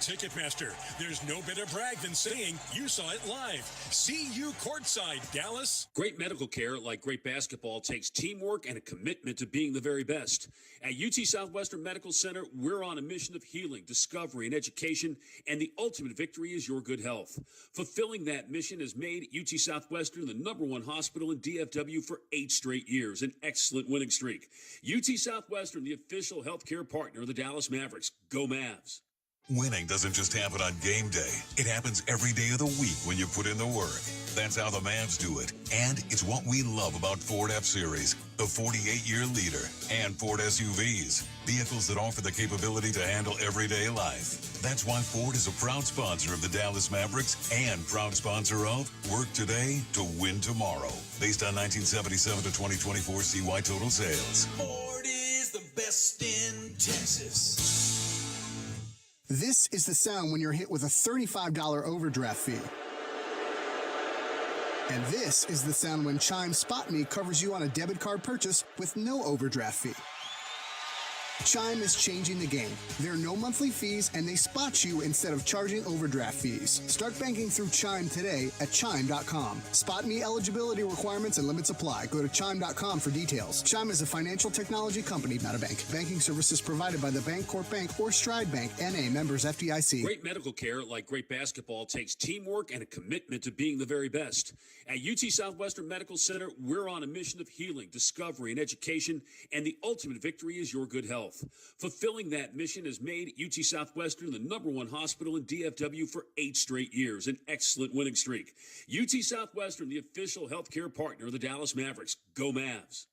Ticketmaster. There's no better brag than saying you saw it live. See you courtside, Dallas. Great medical care, like great basketball, takes teamwork and a commitment to being the very best. At UT Southwestern Medical Center, we're on a mission of healing, discovery, and education, and the ultimate victory is your good health. Fulfilling that mission has made UT Southwestern the #1 hospital in DFW for 8 straight years, an excellent winning streak. UT Southwestern, the official healthcare partner of the Dallas Mavericks. Go Mavs. Winning doesn't just happen on game day. It happens every day of the week when you put in the work. That's how the Mavs do it. And it's what we love about Ford F-Series, the 48-year leader, and Ford SUVs, vehicles that offer the capability to handle everyday life. That's why Ford is a proud sponsor of the Dallas Mavericks and proud sponsor of Work Today to Win Tomorrow, based on 1977 to 2024 CY total sales. Ford is the best in Texas. This is the sound when you're hit with a $35 overdraft fee. And this is the sound when Chime Spot Me covers you on a debit card purchase with no overdraft fee. Chime is changing the game. There are no monthly fees, and they spot you instead of charging overdraft fees. Start banking through Chime today at Chime.com. Spot Me eligibility requirements and limits apply. Go to Chime.com for details. Chime is a financial technology company, not a bank. Banking services provided by the Bancorp Bank or Stride Bank, N.A. members FDIC. Great medical care, like great basketball, takes teamwork and a commitment to being the very best. At UT Southwestern Medical Center, we're on a mission of healing, discovery, and education, and the ultimate victory is your good health. Fulfilling that mission has made UT Southwestern the #1 hospital in DFW for 8 straight years, an excellent winning streak. UT Southwestern, the official healthcare partner of the Dallas Mavericks. Go Mavs.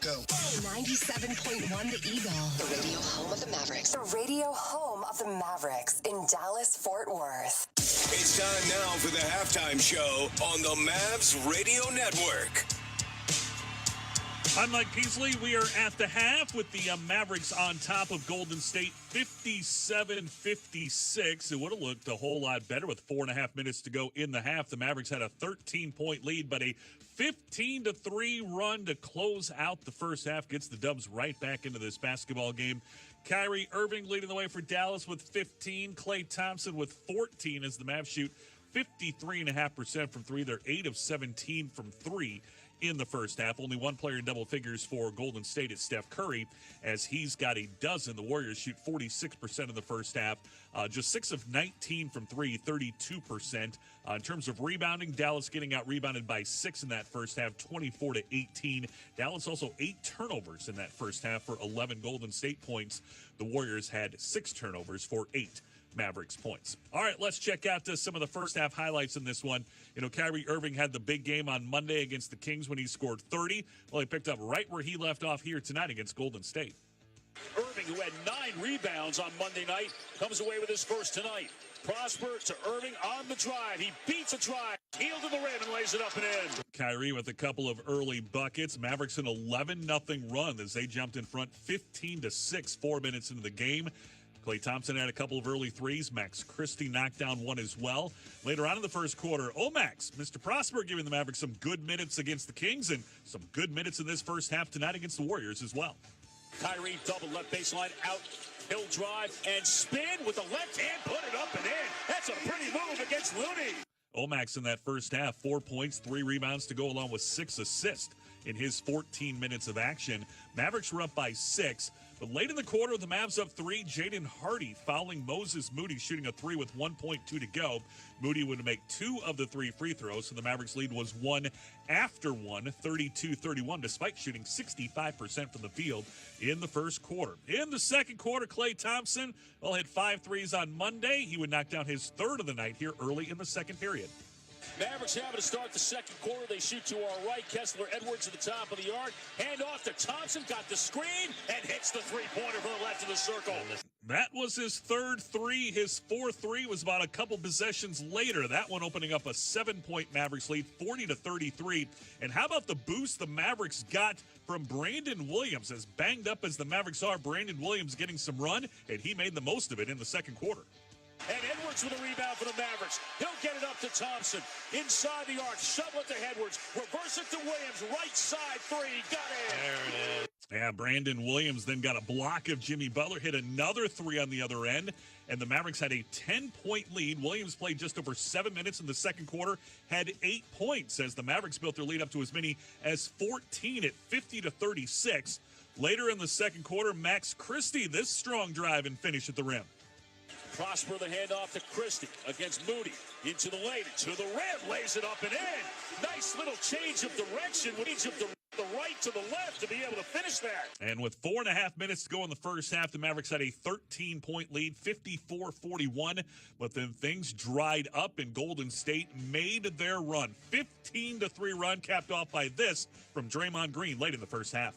Go. 97.1 The Eagle. The radio home of the Mavericks. The radio home of the Mavericks in Dallas, Fort Worth. It's time now for the halftime show on the Mavs Radio Network. I'm Mike Peasley. We are at the half with the Mavericks on top of Golden State, 57-56. It would have looked a whole lot better with 4.5 minutes to go in the half. The Mavericks had a 13-point lead, but a 15-3 run to close out the first half gets the Dubs right back into this basketball game. Kyrie Irving leading the way for Dallas with 15. Klay Thompson with 14 as the Mavs shoot 53.5% from three. They're 8 of 17 from three in the first half. Only one player in double figures for Golden State is Steph Curry, as he's got a dozen. The Warriors shoot 46% in the first half, just 6 of 19 from three, 32%. In terms of rebounding, Dallas getting out rebounded by 6 in that first half, 24-18. Dallas also 8 turnovers in that first half for 11 Golden State points. The Warriors had 6 turnovers for 8 Mavericks points. All right, let's check out some of the first half highlights in this one. You know, Kyrie Irving had the big game on Monday against the Kings when he scored 30. Well, he picked up right where he left off here tonight against Golden State. Irving, who had 9 rebounds on Monday night, comes away with his first tonight. Prosper to Irving on the drive. He beats a drive, heel to the rim, and lays it up and in. Kyrie with a couple of early buckets. Mavericks an 11-0 run as they jumped in front 15-6, 4 minutes into the game. Klay Thompson had a couple of early threes. Max Christie knocked down one as well. Later on in the first quarter, Max, Mr. Prosper, giving the Mavericks some good minutes against the Kings and some good minutes in this first half tonight against the Warriors as well. Kyrie double left baseline out. Hill drive and spin with the left hand, put it up and in. That's a pretty move against Looney. Max in that first half, 4 points, 3 rebounds to go along with 6 assists in his 14 minutes of action. Mavericks were up by 6. But late in the quarter, the Mavs up 3. Jaden Hardy fouling Moses Moody, shooting a 3 with 1.2 to go. Moody would make 2 of the 3 free throws, so the Mavericks lead was 1 after 1, 32-31, despite shooting 65% from the field in the first quarter. In the second quarter, Klay Thompson hit 5 threes on Monday. He would knock down his third of the night here early in the second period. Mavericks having to start the second quarter. They shoot to our right. Kessler Edwards at the top of the arc. Hand off to Thompson. Got the screen and hits the three-pointer from the left of the circle. That was his third 3. His fourth 3 was about a couple possessions later. That one opening up a 7-point Mavericks lead, 40-33. And how about the boost the Mavericks got from Brandon Williams? As banged up as the Mavericks are, Brandon Williams getting some run, and he made the most of it in the second quarter. And Edwards with a rebound for the Mavericks. He'll get it up to Thompson. Inside the arc, shovel it to Edwards. Reverse it to Williams. Right side 3. Got it. There it is. Yeah, Brandon Williams then got a block of Jimmy Butler, hit another 3 on the other end. and the Mavericks had a 10-point lead. Williams played just over 7 minutes in the second quarter, had 8 points as the Mavericks built their lead up to as many as 14 at 50-36. Later in the second quarter, Max Christie, this strong drive and finish at the rim. Prosper the handoff to Christie against Moody. Into the lane, to the rim, lays it up and in. Nice little change of direction. Change of the right to the left to be able to finish that. And with 4.5 minutes to go in the first half, the Mavericks had a 13-point lead, 54-41. But then things dried up and Golden State made their run. 15-3 run, capped off by this from Draymond Green late in the first half.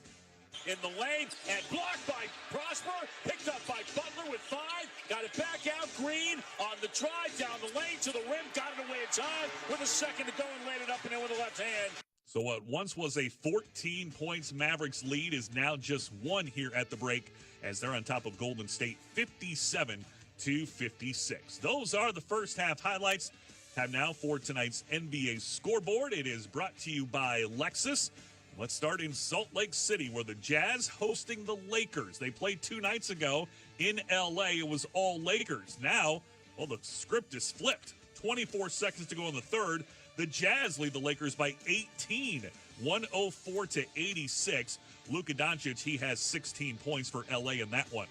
In the lane and blocked by Prosper, picked up by Butler with 5, got it back out. Green on the drive down the lane to the rim, got it away in time with a second to go and laid it up and in with the left hand. So what once was a 14 points Mavericks lead is now just 1 here at the break as they're on top of Golden State 57-56. Those are the first half highlights. Time now for tonight's NBA scoreboard. It is brought to you by Lexus. Let's start in Salt Lake City where the Jazz hosting the Lakers. They played 2 nights ago in LA. It was all Lakers. Now, well, the script is flipped. 24 seconds to go in the third. The Jazz lead the Lakers by 18, 104-86. Luka Doncic, he has 16 points for LA in that one.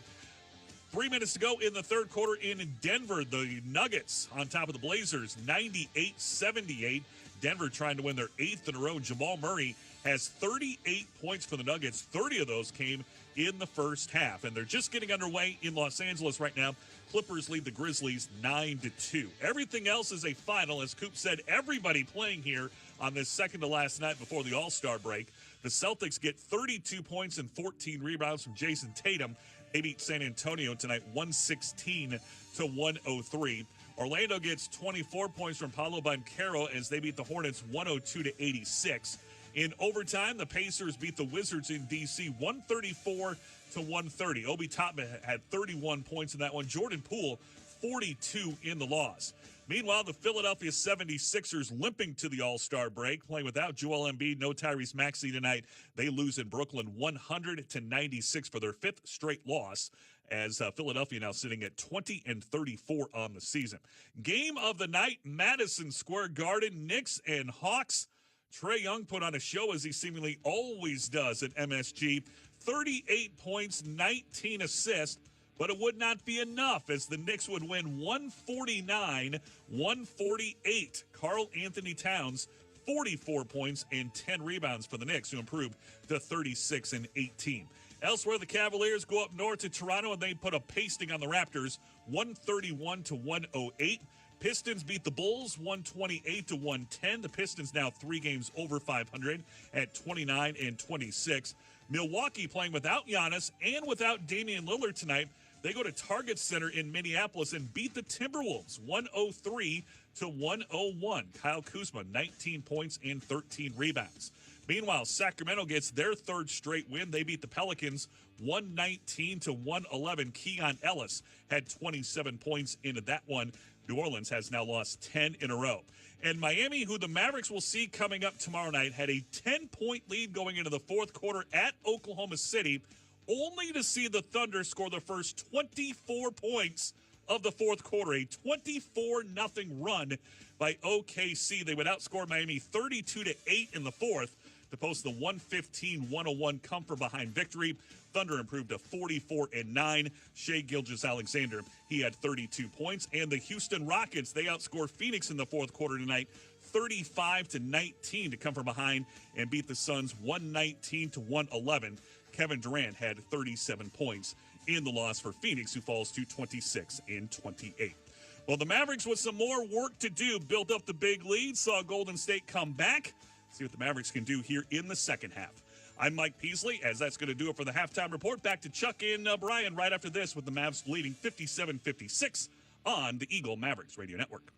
3 minutes to go in the third quarter in Denver. The Nuggets on top of the Blazers, 98-78. Denver trying to win their 8th in a row. Jamal Murray has 38 points for the Nuggets. 30 of those came in the first half. And they're just getting underway in Los Angeles right now. Clippers lead the Grizzlies 9-2. Everything else is a final. As Coop said, everybody playing here on this second to last night before the All-Star break. The Celtics get 32 points and 14 rebounds from Jason Tatum. They beat San Antonio tonight 116-103. Orlando gets 24 points from Paolo Banchero as they beat the Hornets 102-86. In overtime, the Pacers beat the Wizards in D.C. 134-130. Obi Toppin had 31 points in that one. Jordan Poole, 42 in the loss. Meanwhile, the Philadelphia 76ers limping to the All-Star break, playing without Joel Embiid, no Tyrese Maxey tonight. They lose in Brooklyn 100-96 for their 5th straight loss, as Philadelphia now sitting at 20-34 on the season. Game of the night, Madison Square Garden, Knicks and Hawks. Trae Young put on a show as he seemingly always does at MSG. 38 points, 19 assists, but it would not be enough as the Knicks would win 149-148. Karl Anthony Towns, 44 points and 10 rebounds for the Knicks, who improved to 36-18. Elsewhere, the Cavaliers go up north to Toronto, and they put a pasting on the Raptors, 131-108. Pistons beat the Bulls 128-110. The Pistons now 3 games over 500 at 29-26. Milwaukee playing without Giannis and without Damian Lillard tonight. They go to Target Center in Minneapolis and beat the Timberwolves 103-101. Kyle Kuzma, 19 points and 13 rebounds. Meanwhile, Sacramento gets their 3rd straight win. They beat the Pelicans 119-111. Keon Ellis had 27 points into that one. New Orleans has now lost 10 in a row. And Miami, who the Mavericks will see coming up tomorrow night, had a 10-point lead going into the 4th quarter at Oklahoma City, only to see the Thunder score the first 24 points of the 4th quarter. A 24-0 run by OKC. They would outscore Miami 32-8 in the 4th to post the 115-101 come-from-behind victory. Thunder improved to 44-9. Shai Gilgeous-Alexander, he had 32 points. And the Houston Rockets, they outscored Phoenix in the 4th quarter tonight, 35-19 to come from behind and beat the Suns 119-111. Kevin Durant had 37 points in the loss for Phoenix, who falls to 26-28. Well, the Mavericks with some more work to do built up the big lead, saw Golden State come back. See what the Mavericks can do here in the second half. I'm Mike Peasley, as that's going to do it for the halftime report. Back to Chuck and Brian right after this with the Mavs leading 57-56 on the Eagle Mavericks Radio Network.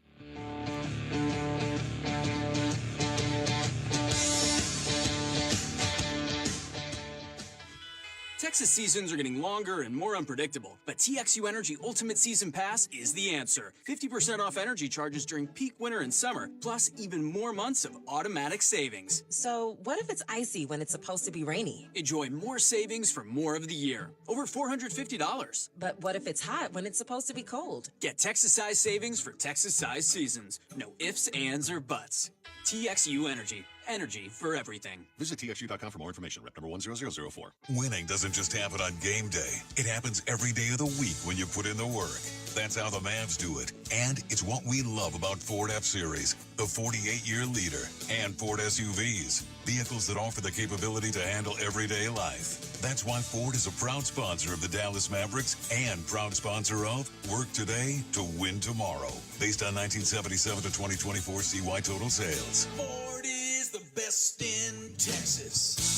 Texas seasons are getting longer and more unpredictable, but TXU Energy Ultimate Season Pass is the answer. 50% off energy charges during peak winter and summer, plus even more months of automatic savings. So, what if it's icy when it's supposed to be rainy? Enjoy more savings for more of the year. Over $450. But what if it's hot when it's supposed to be cold? Get Texas-size savings for Texas-size seasons. No ifs, ands, or buts. TXU Energy. Energy for everything. Visit TXU.com for more information. Rep number 10004. Winning doesn't just happen on game day. It happens every day of the week when you put in the work. That's how the Mavs do it. And it's what we love about Ford F-Series, the 48-year leader, and Ford SUVs, vehicles that offer the capability to handle everyday life. That's why Ford is a proud sponsor of the Dallas Mavericks and proud sponsor of Work Today to Win Tomorrow, based on 1977 to 2024 CY total sales. Ford is the best in Texas.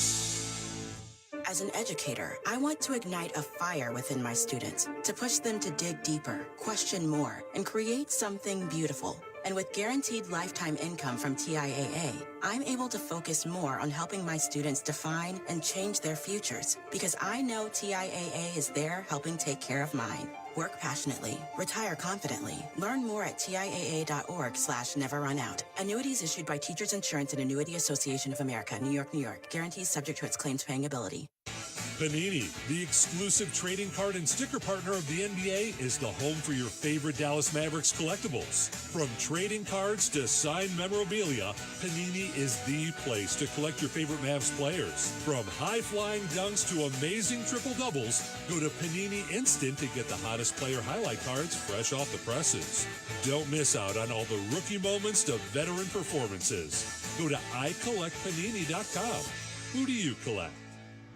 As an educator, I want to ignite a fire within my students, to push them to dig deeper, question more, and create something beautiful. And with guaranteed lifetime income from TIAA, I'm able to focus more on helping my students define and change their futures, because I know TIAA is there helping take care of mine. Work passionately. Retire confidently. Learn more at TIAA.org/neverrunout. Annuities issued by Teachers Insurance and Annuity Association of America, New York, New York. Guarantees subject to its claims paying ability. Panini, the exclusive trading card and sticker partner of the NBA, is the home for your favorite Dallas Mavericks collectibles. From trading cards to signed memorabilia, Panini is the place to collect your favorite Mavs players. From high-flying dunks to amazing triple-doubles, go to Panini Instant to get the hottest player highlight cards fresh off the presses. Don't miss out on all the rookie moments to veteran performances. Go to iCollectPanini.com. Who do you collect?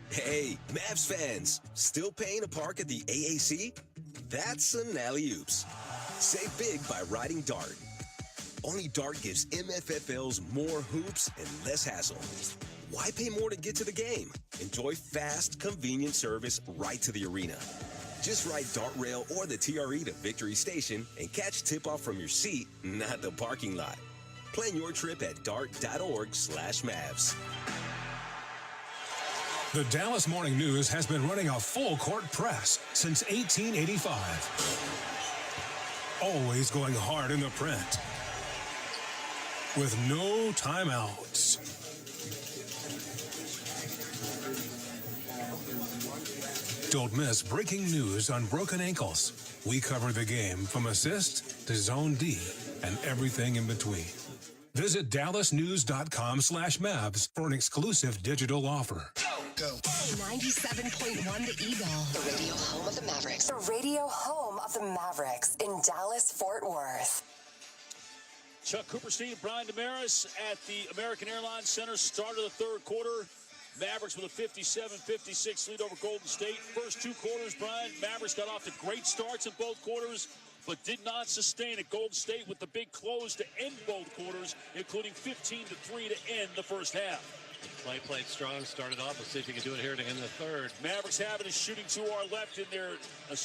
Hey, Mavs fans, still paying to park at the AAC? That's an alley-oops. Save big by riding Dart. Only Dart gives MFFLs more hoops and less hassle. Why pay more to get to the game? Enjoy fast, convenient service right to the arena. Just ride Dart Rail or the TRE to Victory Station and catch tip-off from your seat, not the parking lot. Plan your trip at dart.org/Mavs. The Dallas Morning News has been running a full-court press since 1885. Always going hard in the print, with no timeouts. Don't miss breaking news on broken ankles. We cover the game from assist to zone D and everything in between. Visit dallasnews.com/Mavs for an exclusive digital offer. Go. 97.1 The Eagle. The radio home of the Mavericks. The radio home of the Mavericks in Dallas, Fort Worth. Chuck Cooperstein, Brian Damaris at the American Airlines Center. Start of the third quarter. Mavericks with a 57-56 lead over Golden State. First two quarters, Brian, Mavericks got off to great starts in both quarters, but did not sustain it. Golden State with the big close to end both quarters, including 15-3 to end the first half. Clay played strong, started off. Let's see if he can do it here to end the third. Mavericks have it is shooting to our left in their the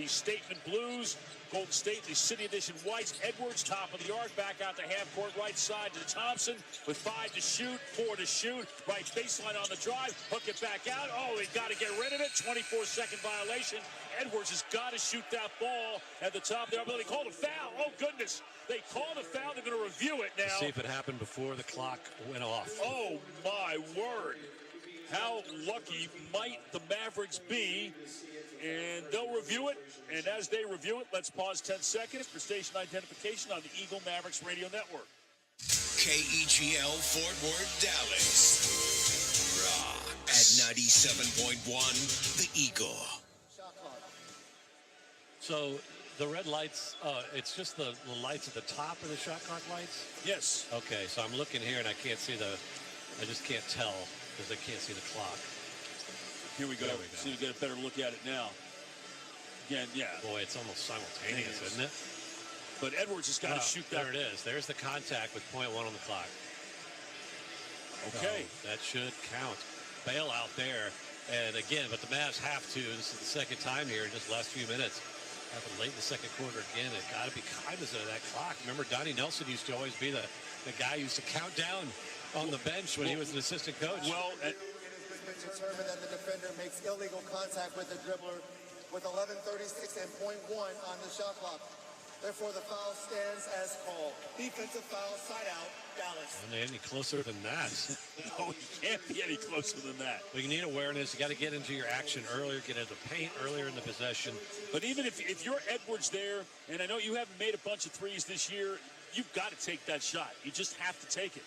Statement Blues. Golden State, the City Edition Whites. Edwards, top of the arc, back out to half court, right side to Thompson with 5 to shoot, 4 to shoot. Right baseline on the drive, hook it back out. Oh, they got to get rid of it. 24-second violation. Edwards has got to shoot that ball at the top there. They called a foul. Oh, goodness. They called a foul. They're going to review it now. Let's see if it happened before the clock went off. Oh, my word. How lucky might the Mavericks be? And they'll review it. And as they review it, let's pause 10 seconds for station identification on the Eagle Mavericks Radio Network. KEGL Fort Worth, Dallas. Rock at 97.1 The Eagle. So the red lights, it's just the lights at the top of the shot clock lights? Yes. Okay, so I'm looking here and I can't see I just can't tell because I can't see the clock. Here we go. So you get a better look at it now. Again, yeah. Boy, it's almost simultaneous, isn't it? But Edwards has got to shoot that. There it is. There's the contact with .1 on the clock. Okay. So that should count. Bail out there. And again, but the Mavs have to. This is the second time here in just the last few minutes. Happened late in the second quarter again. It got to be cognizant of that clock. Remember, Donnie Nelson used to always be the guy who used to count down on the bench when he was an assistant coach. Well, determined that the defender makes illegal contact with the dribbler with 11:36 and .1 on the shot clock. Therefore, the foul stands as called. Defensive foul, side out, Dallas. Any closer than that? No, you can't be any closer than that. Well, you need awareness. You got to get into your action earlier, get into paint earlier in the possession. But even if you're Edwards there, and I know you haven't made a bunch of threes this year, you've got to take that shot. You just have to take it.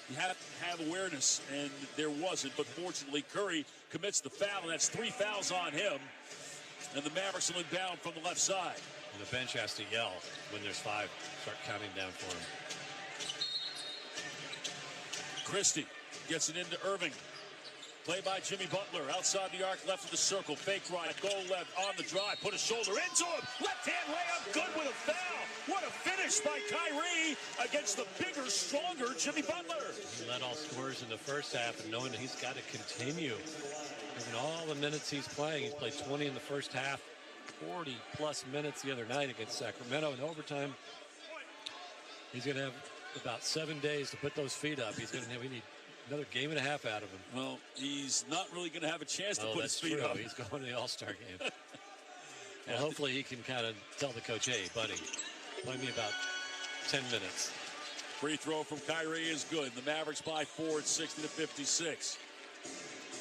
You have to have awareness, and there wasn't. But fortunately, Curry commits the foul, and that's 3 fouls on him. And the Mavericks will inbound from the left side. And the bench has to yell when there's 5. Start counting down for him. Christie gets it into Irving. Play by Jimmy Butler. Outside the arc, left of the circle. Fake right, goal left on the drive. Put a shoulder into him. Left-hand layup, good with a foul. What a finish by Kyrie against the bigger, stronger Jimmy Butler. He led all scorers in the first half, and knowing that he's got to continue. Given all the minutes he's playing, he's played 20 in the first half, 40-plus minutes the other night against Sacramento in overtime. He's going to have about 7 days to put those feet up. We need another game and a half out of him. Well, he's not really going to have a chance to put his feet up. He's going to the All-Star game. Well, hopefully he can kind of tell the coach, hey, buddy, play me about 10 minutes. Free throw from Kyrie is good. The Mavericks by 4 at 60-56.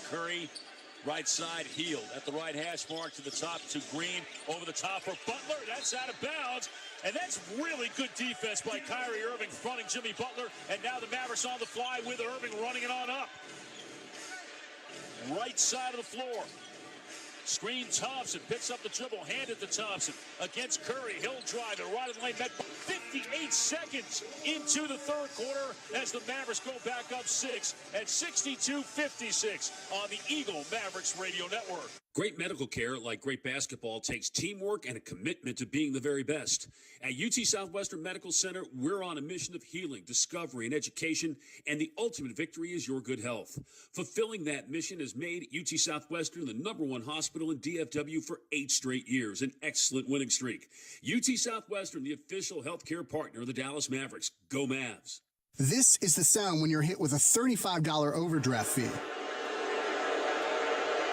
Curry, right side, Hield at the right hash mark to the top to Green. Over the top for Butler. That's out of bounds. And that's really good defense by Kyrie Irving fronting Jimmy Butler. And now the Mavericks on the fly with Irving running it on up. Right side of the floor. Screen Thompson, picks up the dribble, handed to Thompson against Curry. He'll drive it right of the lane. Met 58 seconds into the third quarter as the Mavericks go back up 6 at 62-56 on the Eagle Mavericks Radio Network. Great medical care, like great basketball, takes teamwork and a commitment to being the very best. At UT Southwestern Medical Center, we're on a mission of healing, discovery, and education, and the ultimate victory is your good health. Fulfilling that mission has made UT Southwestern the #1 hospital in DFW for 8 straight years, an excellent winning streak. UT Southwestern, the official healthcare partner of the Dallas Mavericks. Go Mavs. This is the sound when you're hit with a $35 overdraft fee.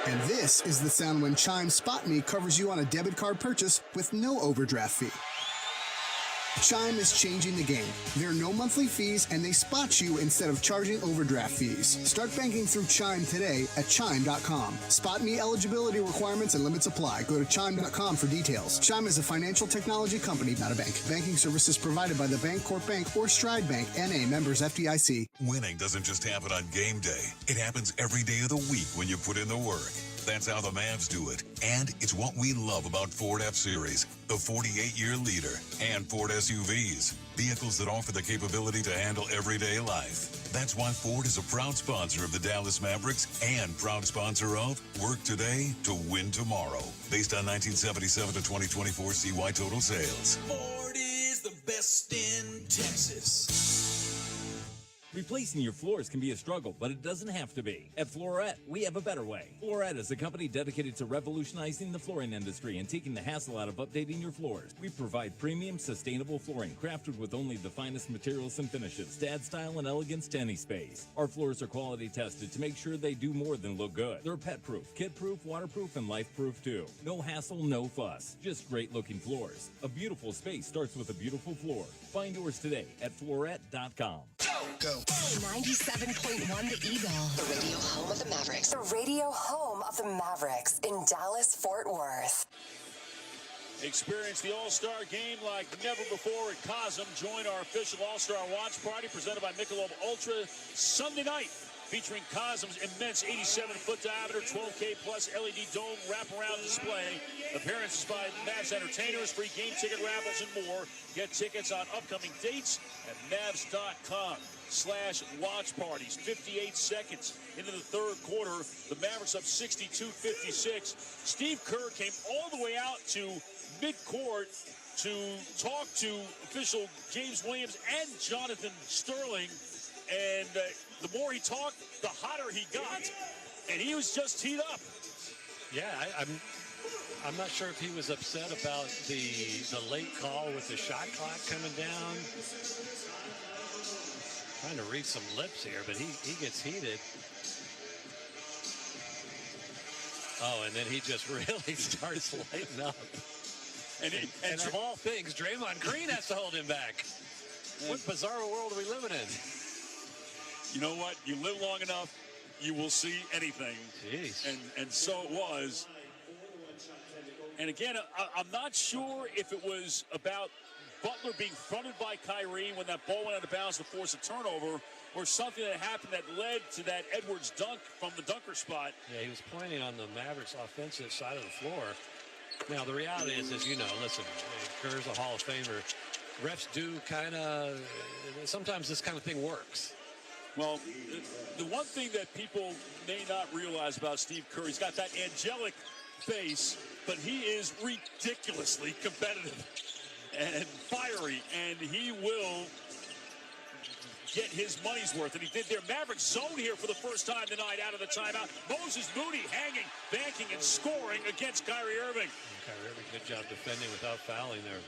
And this is the sound when Chime Spot Me covers you on a debit card purchase with no overdraft fee. Chime is changing the game. There are no monthly fees, and they spot you instead of charging overdraft fees. Start banking through Chime today at Chime.com. Spot Me eligibility requirements and limits apply. Go to Chime.com for details. Chime is a financial technology company, not a bank. Banking services provided by the Bancorp Bank or Stride Bank, N.A. members FDIC. Winning doesn't just happen on game day. It happens every day of the week when you put in the work. That's how the Mavs do it. And it's what we love about Ford F-Series, the 48-year leader, and Ford SUVs, vehicles that offer the capability to handle everyday life. That's why Ford is a proud sponsor of the Dallas Mavericks and proud sponsor of Work Today to Win Tomorrow, based on 1977 to 2024 CY total sales. Ford is the best in Texas. Replacing your floors can be a struggle, but it doesn't have to be. At Floret, we have a better way. Floret is a company dedicated to revolutionizing the flooring industry and taking the hassle out of updating your floors. We provide premium, sustainable flooring crafted with only the finest materials and finishes to add style and elegance to any space. Our floors are quality tested to make sure they do more than look good. They're pet-proof, kid-proof, waterproof, and life-proof too. No hassle, no fuss. Just great-looking floors. A beautiful space starts with a beautiful floor. Find yours today at Floret.com. Go. 97.1 The Eagle. The radio home of the Mavericks. The radio home of the Mavericks in Dallas, Fort Worth. Experience the All-Star game like never before at Cosm. Join our official All-Star watch party presented by Michelob Ultra Sunday night, featuring Cosm's immense 87-foot diameter, 12K plus LED dome wraparound display. Appearances by Mavs entertainers, free game ticket raffles, and more. Get tickets on upcoming dates at Mavs.com/watch parties. 58 seconds into the third quarter, the Mavericks up 62-56. Steve Kerr came all the way out to midcourt to talk to official James Williams and Jonathan Sterling. And the more he talked, the hotter he got. And he was just teed up. Yeah, I'm not sure if he was upset about the late call with the shot clock coming down. Trying to read some lips here, but he gets heated. Oh, and then he just really starts lighting up. And of all things, Draymond Green has to hold him back. What bizarre world are we living in? You know what? You live long enough, you will see anything. Jeez. And so it was. And again, I'm not sure if it was about Butler being fronted by Kyrie when that ball went out of bounds to force a turnover, or something that happened that led to that Edwards dunk from the dunker spot. Yeah, he was pointing on the Mavericks' offensive side of the floor. Now, the reality is, as you know, listen, Kerr's a Hall of Famer. Refs do kind of, sometimes this kind of thing works. Well, the one thing that people may not realize about Steve Kerr, he's got that angelic face, but he is ridiculously competitive and fiery, and he will get his money's worth, and he did their Mavericks zone here for the first time tonight out of the timeout. Moses Moody hanging, banking, and scoring against Kyrie Irving. Kyrie Irving, good job defending without fouling there.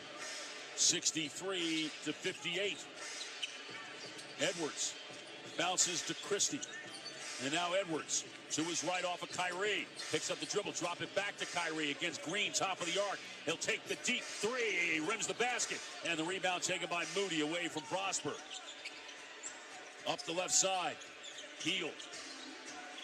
63-58. Edwards bounces to Christie. And now Edwards to his right off of Kyrie. Picks up the dribble, drop it back to Kyrie against Green, top of the arc. He'll take the deep three. He rims the basket. And the rebound taken by Moody away from Prosper. Up the left side. Hield.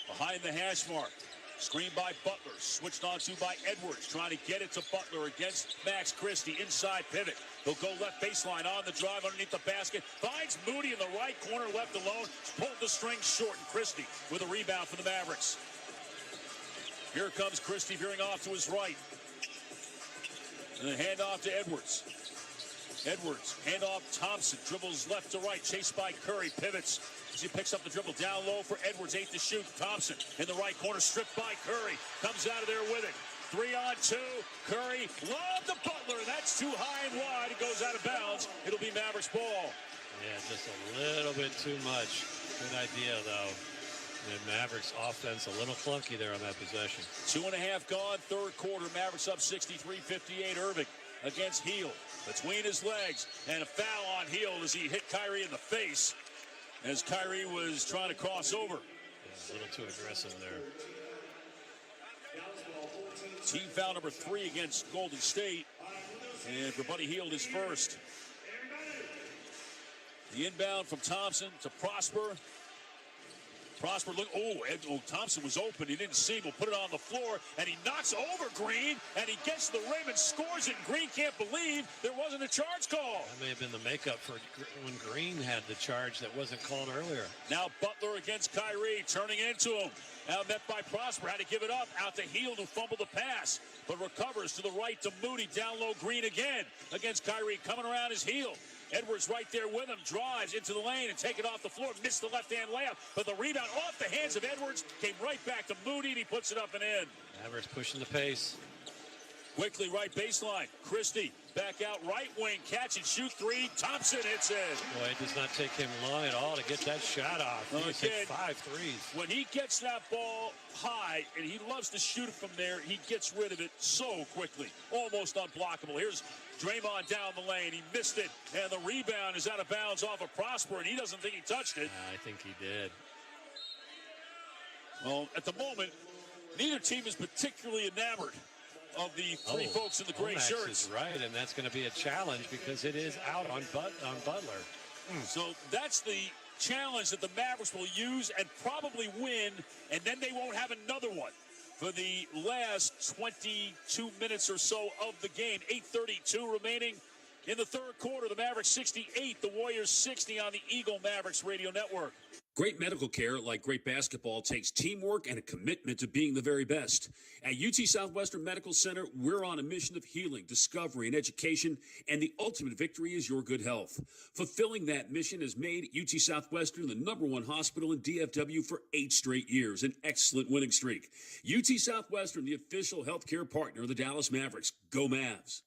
Behind the hash mark. Screened by Butler. Switched on to by Edwards. Trying to get it to Butler against Max Christie. Inside pivot. He'll go left baseline on the drive underneath the basket. Finds Moody in the right corner, left alone. Pulled the string short, and Christie with a rebound for the Mavericks. Here comes Christie veering off to his right. And the handoff to Edwards. Edwards, handoff Thompson. Dribbles left to right. Chased by Curry. Pivots. As he picks up the dribble down low for Edwards. 8 to shoot. Thompson in the right corner. Stripped by Curry. Comes out of there with it. 3-on-2. Curry. Lob to Butler. That's too high and wide. It goes out of bounds. It'll be Mavericks ball. Yeah, just a little bit too much. Good idea, though. And Mavericks offense a little clunky there on that possession. 2.5 gone. Third quarter. Mavericks up 63-58. Irving against Hield. Between his legs. And a foul on Hield as he hit Kyrie in the face. As Kyrie was trying to cross over. Yeah, a little too aggressive there. Team foul number 3 against Golden State. And for Buddy Hield is first. The inbound from Thompson to Prosper. Prosper, look, Thompson was open. He didn't see him. He'll put it on the floor, and he knocks over Green, and he gets to the rim and scores it. And Green can't believe there wasn't a charge call. That may have been the makeup for when Green had the charge that wasn't called earlier. Now Butler against Kyrie, turning into him. Now met by Prosper, had to give it up. Out to Hield, who fumbled the pass, but recovers to the right to Moody. Down low, Green again against Kyrie. Coming around is Hield. Edwards right there with him, drives into the lane and take it off the floor. Missed the left-hand layup, but the rebound off the hands of Edwards came right back to Moody, and he puts it up and in. Mavericks pushing the pace. Quickly, right baseline. Christie back out right wing, catch and shoot three. Thompson hits it. Boy, it does not take him long at all to get that shot off. He hit 5 threes. When he gets that ball high, and he loves to shoot it from there, he gets rid of it so quickly. Almost unblockable. Here's Draymond down the lane. He missed it, and the rebound is out of bounds off of Prosper, and he doesn't think he touched it. I think he did. Well, at the moment, neither team is particularly enamored of the three folks in the gray Lomax shirts. is right, and that's going to be a challenge because it is out on Butler. So that's the challenge that the Mavericks will use and probably win, and then they won't have another one for the last 22 minutes or so of the game. 8:32 remaining in the third quarter. The Mavericks 68, the Warriors 60 on the Eagle Mavericks Radio Network. Great medical care, like great basketball, takes teamwork and a commitment to being the very best. At UT Southwestern Medical Center, we're on a mission of healing, discovery, and education, and the ultimate victory is your good health. Fulfilling that mission has made UT Southwestern the #1 hospital in DFW for 8 straight years, an excellent winning streak. UT Southwestern, the official healthcare partner of the Dallas Mavericks. Go Mavs.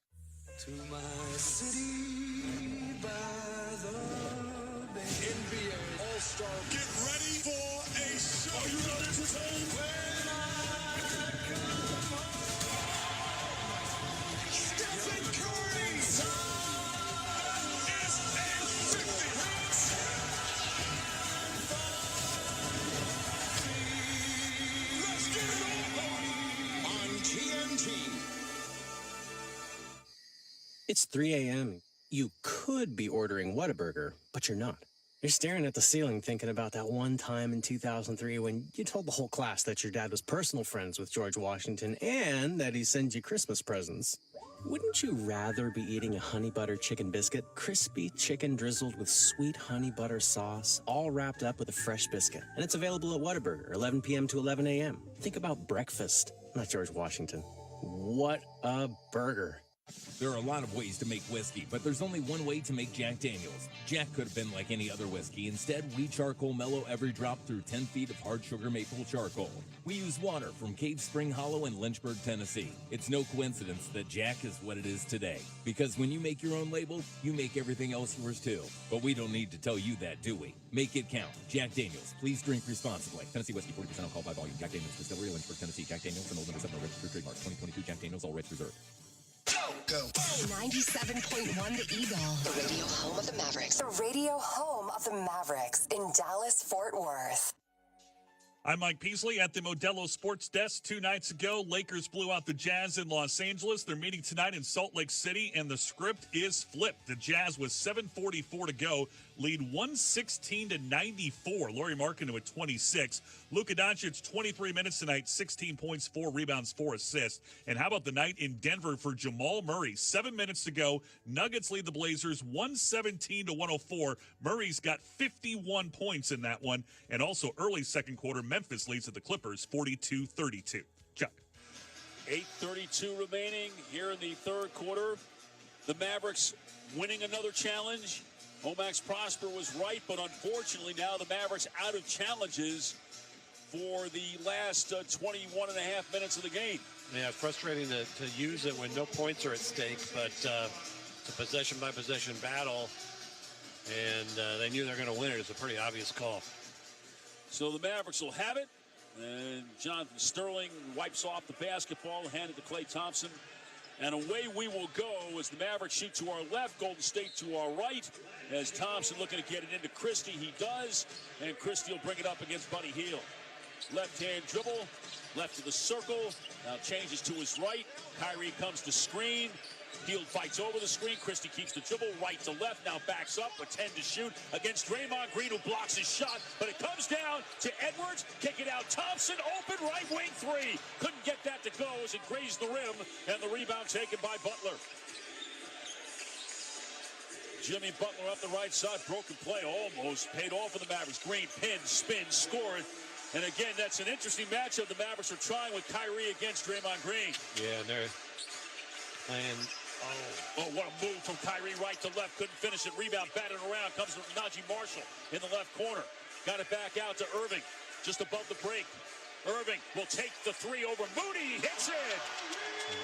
To my city by the bay. NBA All-Star. Get ready for a show. Are you ready to say? When I come home, Stephen Curry. Is a 50. Let's get it on. It's 3 a.m. You could be ordering Whataburger, but you're not. You're staring at the ceiling thinking about that one time in 2003 when you told the whole class that your dad was personal friends with George Washington and that he sends you Christmas presents. Wouldn't you rather be eating a honey butter chicken biscuit? Crispy chicken drizzled with sweet honey butter sauce, all wrapped up with a fresh biscuit. And it's available at Whataburger, 11 p.m. to 11 a.m. Think about breakfast, not George Washington. What a burger. There are a lot of ways to make whiskey, but there's only one way to make Jack Daniels. Jack could have been like any other whiskey. Instead, we charcoal mellow every drop through 10 feet of hard sugar maple charcoal. We use water from Cave Spring Hollow in Lynchburg, Tennessee. It's no coincidence that Jack is what it is today. Because when you make your own label, you make everything else yours too. But we don't need to tell you that, do we? Make it count. Jack Daniels. Please drink responsibly. Tennessee Whiskey, 40% alcohol by volume. Jack Daniels Distillery, Lynchburg, Tennessee. Jack Daniels, an old number 7 registered trademark. 2022 Jack Daniels, all rights reserved. Go. 97.1 The Eagle. The radio home of the Mavericks. The radio home of the Mavericks in Dallas, Fort Worth. I'm Mike Peasley at the Modelo Sports Desk. 2 nights ago, Lakers blew out the Jazz in Los Angeles. They're meeting tonight in Salt Lake City, and the script is flipped. The Jazz, with 7:44 to go, lead 116-94. Lauri Markkanen with 26. Luka Doncic, 23 minutes tonight, 16 points, 4 rebounds, 4 assists. And how about the night in Denver for Jamal Murray? 7 minutes to go. Nuggets lead the Blazers 117-104. Murray's got 51 points in that one. And also early second quarter, Memphis leads at the Clippers 42-32. Chuck. 8:32 remaining here in the third quarter. The Mavericks winning another challenge. Omax Prosper was right, but unfortunately now the Mavericks out of challenges for the last 21 and a half minutes of the game. Yeah, frustrating to use it when no points are at stake, but it's a possession-by-possession battle, and they knew they were going to win it. It's a pretty obvious call. So the Mavericks will have it, and Jonathan Sterling wipes off the basketball, handed to Klay Thompson. And away we will go as the Mavericks shoot to our left, Golden State to our right. As Thompson looking to get it into Christie, he does. And Christie will bring it up against Buddy Hield. Left-hand dribble, left of the circle. Now changes to his right. Kyrie comes to screen. Hield fights over the screen. Christie keeps the dribble right to left. Now backs up with 10 to shoot against Draymond Green, who blocks his shot. But it comes down to Edwards. Kick it out. Thompson open right wing three. Couldn't get that to go as it grazed the rim. And the rebound taken by Butler. Jimmy Butler up the right side. Broken play almost paid off for the Mavericks. Green pin, spin, scored. And again, that's an interesting matchup the Mavericks are trying with Kyrie against Draymond Green. Yeah, and they're playing. Oh, what a move from Kyrie right to left. Couldn't finish it. Rebound batted around. Comes from Najee Marshall in the left corner. Got it back out to Irving just above the break. Irving will take the three over Moody. Hits it.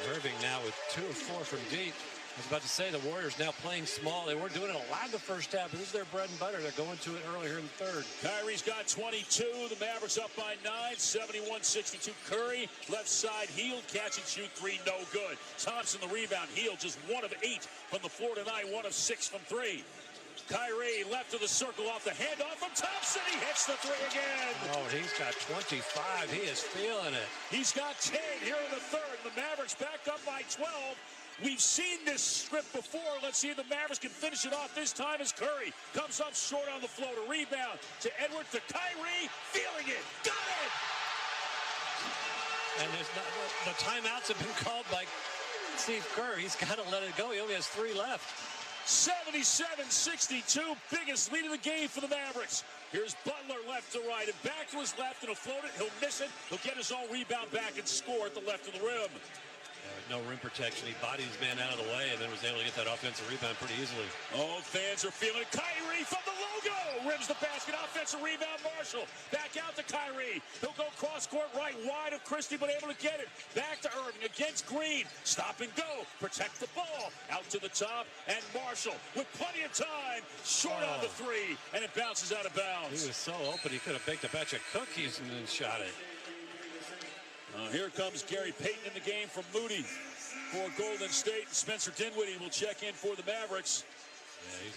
And Irving now with 2 of 4 from deep. I was about to say the Warriors now playing small. They weren't doing it a lot in the first half, but this is their bread and butter. They're going to it earlier in the third. Kyrie's got 22. The Mavericks up by 9. 71-62. Curry, left side, Hield, catch and shoot 3, no good. Thompson the rebound. Hield just 1 of 8 from the floor tonight, 1 of 6 from 3. Kyrie left of the circle off the handoff from Thompson. He hits the 3 again. Oh, he's got 25. He is feeling it. He's got 10 here in the third. The Mavericks back up by 12. We've seen this script before. Let's see if the Mavericks can finish it off this time as Curry comes up short on the floater. Rebound to Edwards to Kyrie. Feeling it. Got it! And the timeouts have been called by Steve Kerr. He's got to let it go. He only has 3 left. 77-62. Biggest lead of the game for the Mavericks. Here's Butler left to right and back to his left, and he'll float it. He'll miss it. He'll get his own rebound back and score at the left of the rim. No rim protection. He bodied his man out of the way and then was able to get that offensive rebound pretty easily. Oh, fans are feeling it. Kyrie from the logo. Rims the basket. Offensive rebound, Marshall. Back out to Kyrie. He'll go cross-court right, wide of Christie, but able to get it. Back to Irving against Green. Stop and go. Protect the ball. Out to the top. And Marshall with plenty of time. Short on the 3. And it bounces out of bounds. He was so open, he could have baked a batch of cookies and then shot it. Here comes Gary Payton in the game from Moody for Golden State. Spencer Dinwiddie will check in for the Mavericks. Yeah,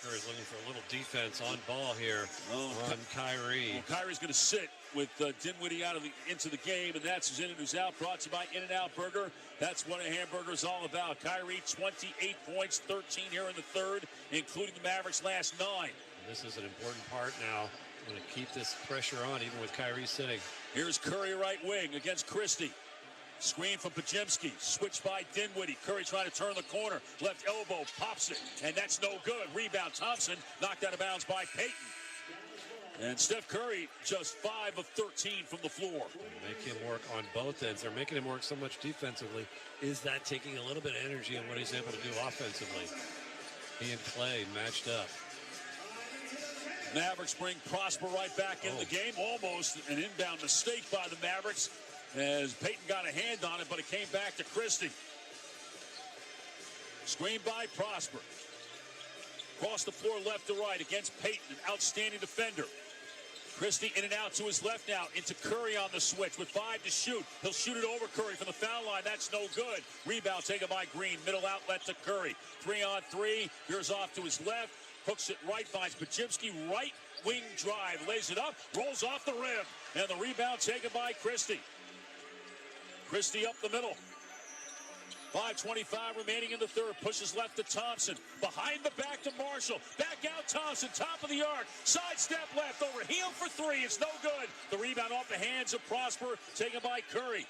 Curry's looking for a little defense on ball here on Kyrie. Well, Kyrie's going to sit. with Dinwiddie into the game, and that's who's in and who's out. Brought to you by In-N-Out Burger. That's what a hamburger is all about. Kyrie, 28 points, 13 here in the third, including the Mavericks' last 9. And this is an important part now. I'm going to keep this pressure on, even with Kyrie sitting. Here's Curry right wing against Christie. Screen from Podziemski, switched by Dinwiddie. Curry trying to turn the corner. Left elbow, pops it, and that's no good. Rebound, Thompson, knocked out of bounds by Payton. And Steph Curry just 5 of 13 from the floor. Make him work on both ends. They're making him work so much defensively. Is that taking a little bit of energy on what he's able to do offensively? He and Clay matched up. Mavericks bring Prosper right back in the game. Almost an inbound mistake by the Mavericks as Payton got a hand on it, but it came back to Christie. Screened by Prosper. Across the floor left to right against Payton, an outstanding defender. Christie in and out to his left now, into Curry on the switch with 5 to shoot. He'll shoot it over Curry from the foul line. That's no good. Rebound taken by Green. Middle outlet to Curry. 3-on-3. Here's off to his left. Hooks it right, finds Podziemski. Right wing drive. Lays it up. Rolls off the rim. And the rebound taken by Christie. Christie up the middle. 5:25 remaining in the third. Pushes left to Thompson. Behind the back to Marshall. Back out Thompson. Top of the arc. Sidestep left over. Heel for 3. It's no good. The rebound off the hands of Prosper. Taken by Curry.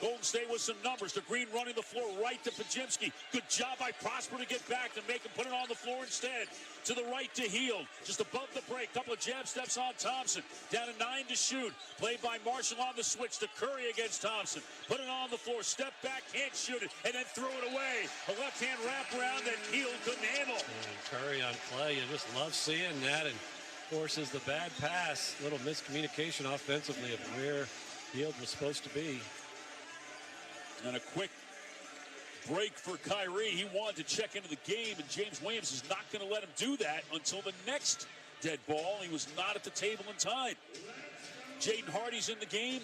Golden State with some numbers. The Green running the floor right to Podziemski. Good job by Prosper to get back to make him put it on the floor instead. To the right to Hield. Just above the break. Couple of jab steps on Thompson. Down to 9 to shoot. Played by Marshall on the switch to Curry against Thompson. Put it on the floor. Step back. Can't shoot it. And then threw it away. A left-hand wraparound that Hield couldn't handle. And Curry on Clay. You just love seeing that. And forces the bad pass. Little miscommunication offensively of where Hield was supposed to be. And a quick break for Kyrie. He wanted to check into the game, and James Williams is not going to let him do that until the next dead ball. He was not at the table in time. Jaden Hardy's in the game.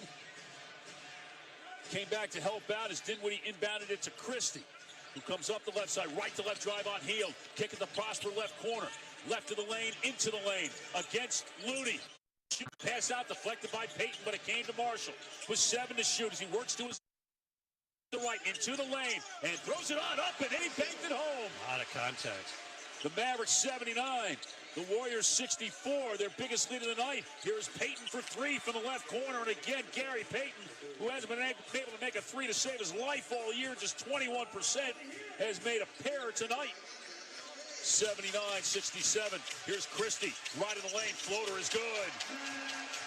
Came back to help out as Dinwiddie inbounded it to Christie, who comes up the left side. Right to left drive on Hield. Kick at the Prosper left corner. Left to the lane, into the lane. Against Looney. Pass out, deflected by Payton, but it came to Marshall. With 7 to shoot as he works to his the right into the lane and throws it on up, and he banked it home. A lot of contact. The Mavericks 79, the Warriors 64, their biggest lead of the night. Here's Payton for 3 from the left corner, and again Gary Payton, who hasn't been able to make a 3 to save his life all year, just 21%, has made a pair tonight. 79-67. Here's Christie, right in the lane. Floater is good.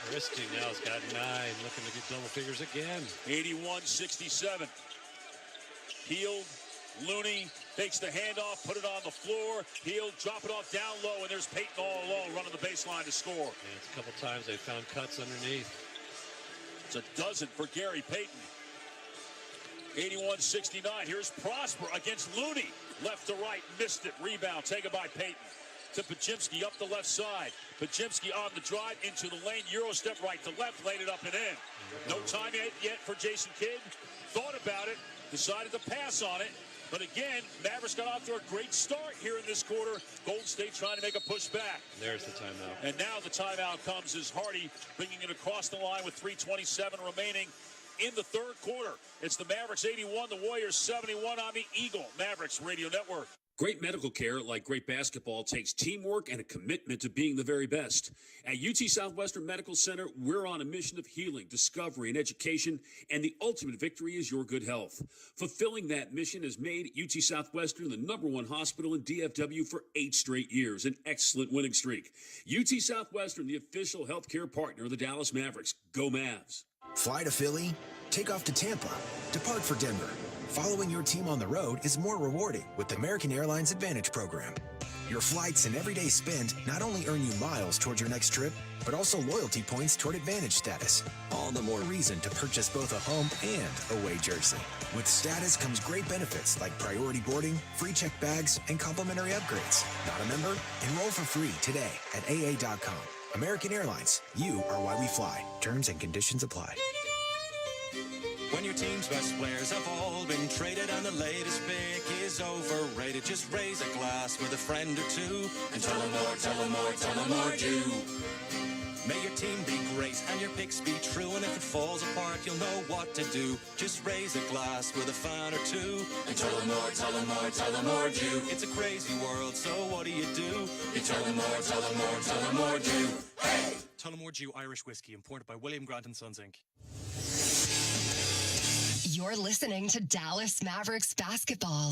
Christie now has got 9, looking to get double figures again. 81-67. Hield, Looney takes the handoff, put it on the floor. Hield, drop it off down low, and there's Payton all alone running the baseline to score. And it's a couple times they found cuts underneath. It's a dozen for Gary Payton. 81-69. Here's Prosper against Looney. Left to right, missed it. Rebound taken by Payton. To Podziemski up the left side. Podziemski on the drive into the lane. Euro step right to left, laid it up and in. No time yet for Jason Kidd. Thought about it, decided to pass on it. But again, Mavericks got off to a great start here in this quarter. Golden State trying to make a push back. There's the timeout. And now the timeout comes as Hardy bringing it across the line with 3:27 remaining in the third quarter. It's the Mavericks 81, the Warriors 71 on the Eagle Mavericks Radio Network. Great medical care, like great basketball, takes teamwork and a commitment to being the very best. At UT Southwestern Medical Center, we're on a mission of healing, discovery, and education, and the ultimate victory is your good health. Fulfilling that mission has made UT Southwestern the #1 hospital in DFW for 8 straight years, an excellent winning streak. UT Southwestern, the official healthcare partner of the Dallas Mavericks. Go Mavs. Fly to Philly, take off to Tampa, depart for Denver. Following your team on the road is more rewarding with the American Airlines Advantage program. Your flights and everyday spend not only earn you miles towards your next trip, but also loyalty points toward Advantage status. All the more reason to purchase both a home and away jersey. With status comes great benefits like priority boarding, free check bags, and complimentary upgrades. Not a member? Enroll for free today at AA.com. American Airlines, you are why we fly. Terms and conditions apply. When your team's best players have all been traded and the latest pick is overrated, just raise a glass with a friend or two and tell them more, tell them more, tell them more, do. May your team be great and your picks be true. And if it falls apart, you'll know what to do. Just raise a glass with a fan or two. And Tullamore, Tullamore, Tullamore Dew. It's a crazy world, so what do? You Tullamore, Tullamore, Tullamore Dew. Hey! Tullamore Dew Irish Whiskey, imported by William Grant & Sons, Inc. You're listening to Dallas Mavericks basketball.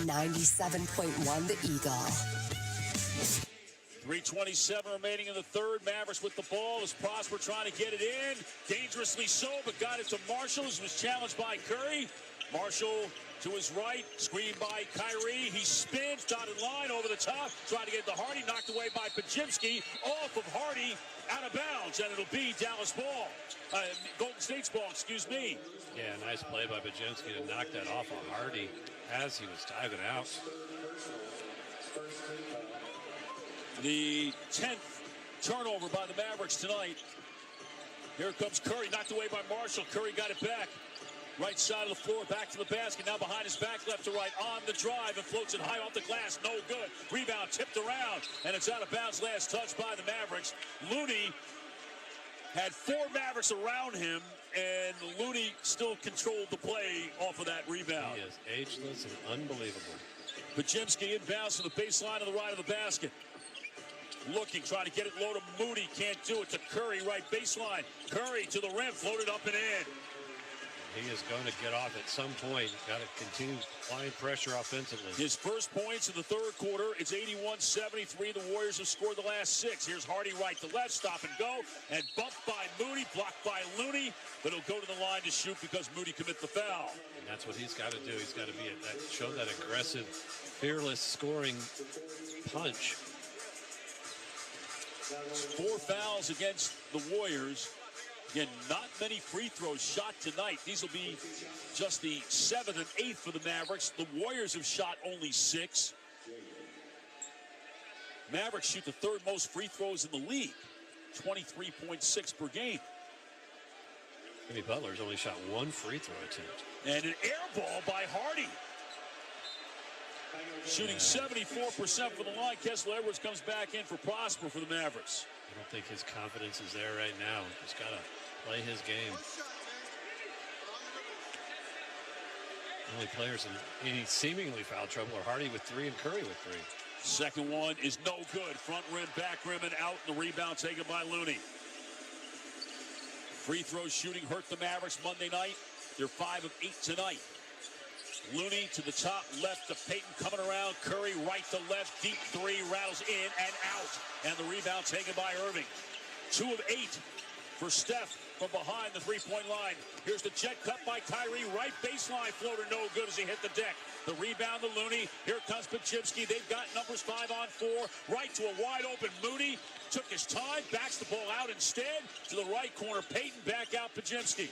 97.1 The Eagle. 3:27 remaining in the third. Mavericks with the ball as Prosper trying to get it in. Dangerously so, but got it to Marshall, who was challenged by Curry. Marshall to his right, screened by Kyrie. He spins, dotted line over the top, trying to get to Hardy, knocked away by Podziemski. Off of Hardy, out of bounds, and it'll be Dallas ball. Golden State's ball, excuse me. Yeah, nice play by Podziemski to knock that off of Hardy as he was diving out. The 10th turnover by the Mavericks tonight. Here comes Curry, knocked away by Marshall. Curry got it back. Right side of the floor, back to the basket. Now behind his back, left to right, on the drive, and floats it high off the glass. No good. Rebound tipped around, and it's out of bounds. Last touch by the Mavericks. Looney had 4 Mavericks around him, and Looney still controlled the play off of that rebound. He is ageless and unbelievable. Podziemski inbounds to the baseline on the right of the basket. Looking, trying to get it low to Moody. Can't do it to Curry, right baseline. Curry to the rim, floated up and in. He is going to get off at some point. Got to continue applying pressure offensively. His first points in the third quarter. It's 81-73. The Warriors have scored the last 6. Here's Hardy right to left, stop and go, and bumped by Moody, blocked by Looney, but he'll go to the line to shoot because Moody commit the foul. And that's what he's got to do. He's got to be show that aggressive, fearless scoring punch. 4 fouls against the Warriors. Again, not many free throws shot tonight. These will be just the 7th and 8th for the Mavericks. The Warriors have shot only 6. Mavericks shoot the 3rd most free throws in the league, 23.6 per game. Jimmy Butler's only shot 1 free throw attempt. And an air ball by Hardy. Shooting 74% from the line. Kessler Edwards comes back in for Prosper for the Mavericks. I don't think his confidence is there right now. He's got to play his game. Only players in any seemingly foul trouble are Hardy with 3 and Curry with 3. Second one is no good. Front rim, back rim, and out. And the rebound taken by Looney. Free throw shooting hurt the Mavericks Monday night. They're 5 of 8 tonight. Looney to the top left to Payton coming around. Curry right to left. Deep 3 rattles in and out. And the rebound taken by Irving. 2 of 8 for Steph from behind the three-point line. Here's the jet cut by Kyrie. Right baseline floater no good as he hit the deck. The rebound to Looney. Here comes Podziemski. They've got numbers 5 on 4. Right to a wide open Moody. Took his time. Backs the ball out instead. To the right corner. Payton back out Podziemski.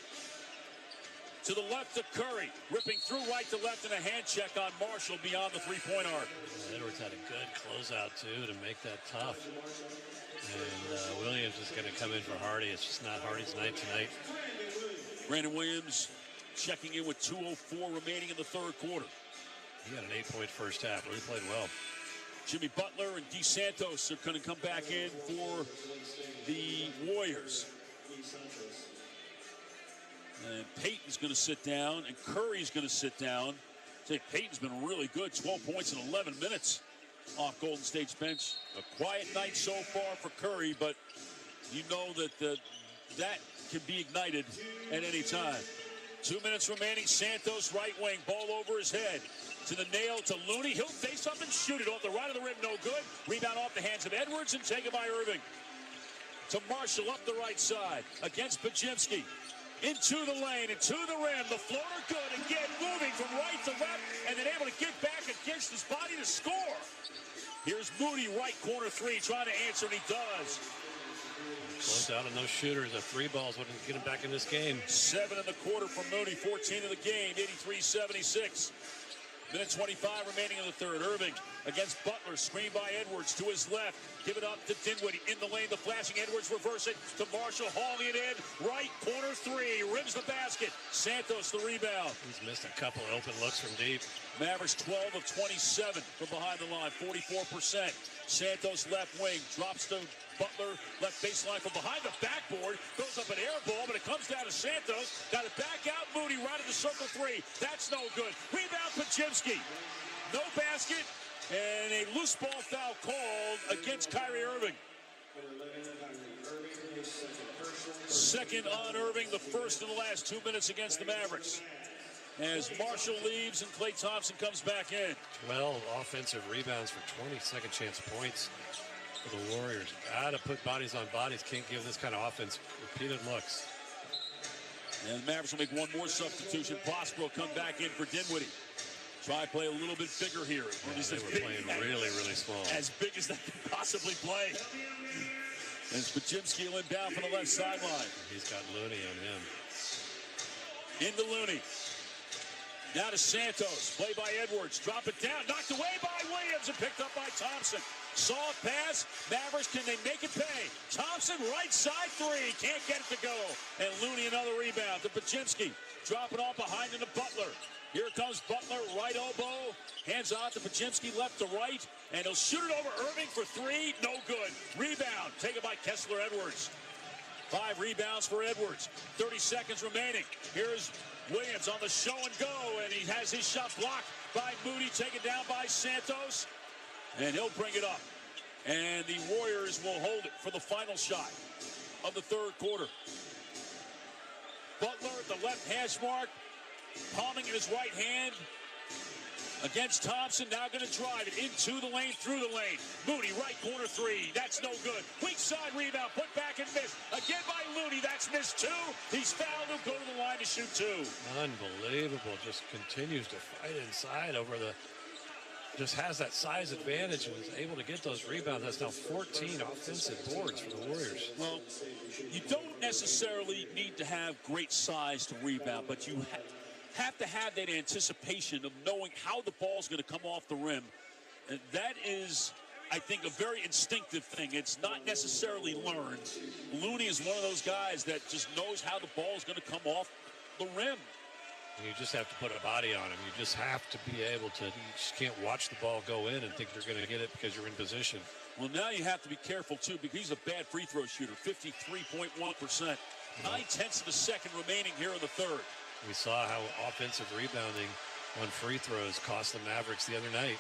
To the left to Curry, ripping through right to left and a hand check on Marshall beyond the three-point arc. Edwards had a good closeout, too, to make that tough. And Williams is going to come in for Hardy. It's just not Hardy's night tonight. Brandon Williams checking in with 2:04 remaining in the third quarter. He had an 8-point first half. Really played well. Jimmy Butler and DeSantos are going to come back in for the Warriors. And Payton's going to sit down, and Curry's going to sit down. Payton's been really good, 12 points in 11 minutes off Golden State's bench. A quiet night so far for Curry, but you know that that can be ignited at any time. 2 minutes remaining. Santos, right wing, ball over his head. To the nail to Looney. He'll face up and shoot it off the right of the rim. No good. Rebound off the hands of Edwards and taken by Irving. To Marshall up the right side against Podziemski. Into the lane, into the rim. The floater good. Again, moving from right to left and then able to get back against his body to score. Here's Moody, right corner 3, trying to answer, and he does. Close out on those shooters. The 3 balls wouldn't get him back in this game. 7 in the quarter from Moody, 14 in the game, 83-76. Minute 25 remaining in the third. Irving against Butler. Screen by Edwards to his left. Give it up to Dinwiddie in the lane. The flashing Edwards reverse it to Marshall. Hauling it in. Right corner three. Rims the basket. Santos the rebound. He's missed a couple of open looks from deep. Mavericks 12 of 27 from behind the line. 44%. Santos left wing. Drops to Butler. Left baseline from behind the backboard. Goes up an air ball, but it comes down to Santos. Got it back out. Moody right at the circle three. That's no good. Rebound Podziemski. No basket. And a loose ball foul called against Kyrie Irving. Second on Irving, the first in the last 2 minutes against the Mavericks. As Marshall leaves and Klay Thompson comes back in. 12 offensive rebounds for 20 second chance points for the Warriors. Gotta put bodies on bodies. Can't give this kind of offense repeated looks. And the Mavericks will make one more substitution. Prosper will come back in for Dinwiddie. Try to play a little bit bigger here. Yeah, they were playing really, really small. As big as they can possibly play. And Podziemski will inbound from the left sideline. He's got Looney on him. Into Looney. Now to Santos. Play by Edwards. Drop it down. Knocked away by Williams and picked up by Thompson. Soft pass. Mavericks, can they make it pay? Thompson, right side three. Can't get it to go. And Looney another rebound to Podziemski. Drop it off behind into Butler. Here comes Butler, right elbow. Hands on to Podziemski, left to right. And he'll shoot it over Irving for three. No good. Rebound taken by Kessler Edwards. 5 rebounds for Edwards. 30 seconds remaining. Here's Williams on the show and go. And he has his shot blocked by Moody. Taken down by Santos. And he'll bring it up. And the Warriors will hold it for the final shot of the third quarter. Butler at the left hash mark. Palming in his right hand against Thompson. Now going to drive it into the lane, through the lane. Moody, right corner three. That's no good. Weak side rebound, put back and miss. Again by Looney. That's missed two. He's fouled. He'll go to the line to shoot two. Unbelievable. Just continues to fight inside over the... Just has that size advantage and is able to get those rebounds. That's now 14 offensive boards for the Warriors. Well, you don't necessarily need to have great size to rebound, but you have to have that anticipation of knowing how the ball's going to come off the rim. And that is, I think, a very instinctive thing. It's not necessarily learned. Looney is one of those guys that just knows how the ball's going to come off the rim. You just have to put a body on him. You just have to be able to, you just can't watch the ball go in and think you're going to get it because you're in position. Well, now you have to be careful, too, because he's a bad free throw shooter, 53.1%. 9/10 of a second remaining here in the third. We saw how offensive rebounding on free throws cost the Mavericks the other night.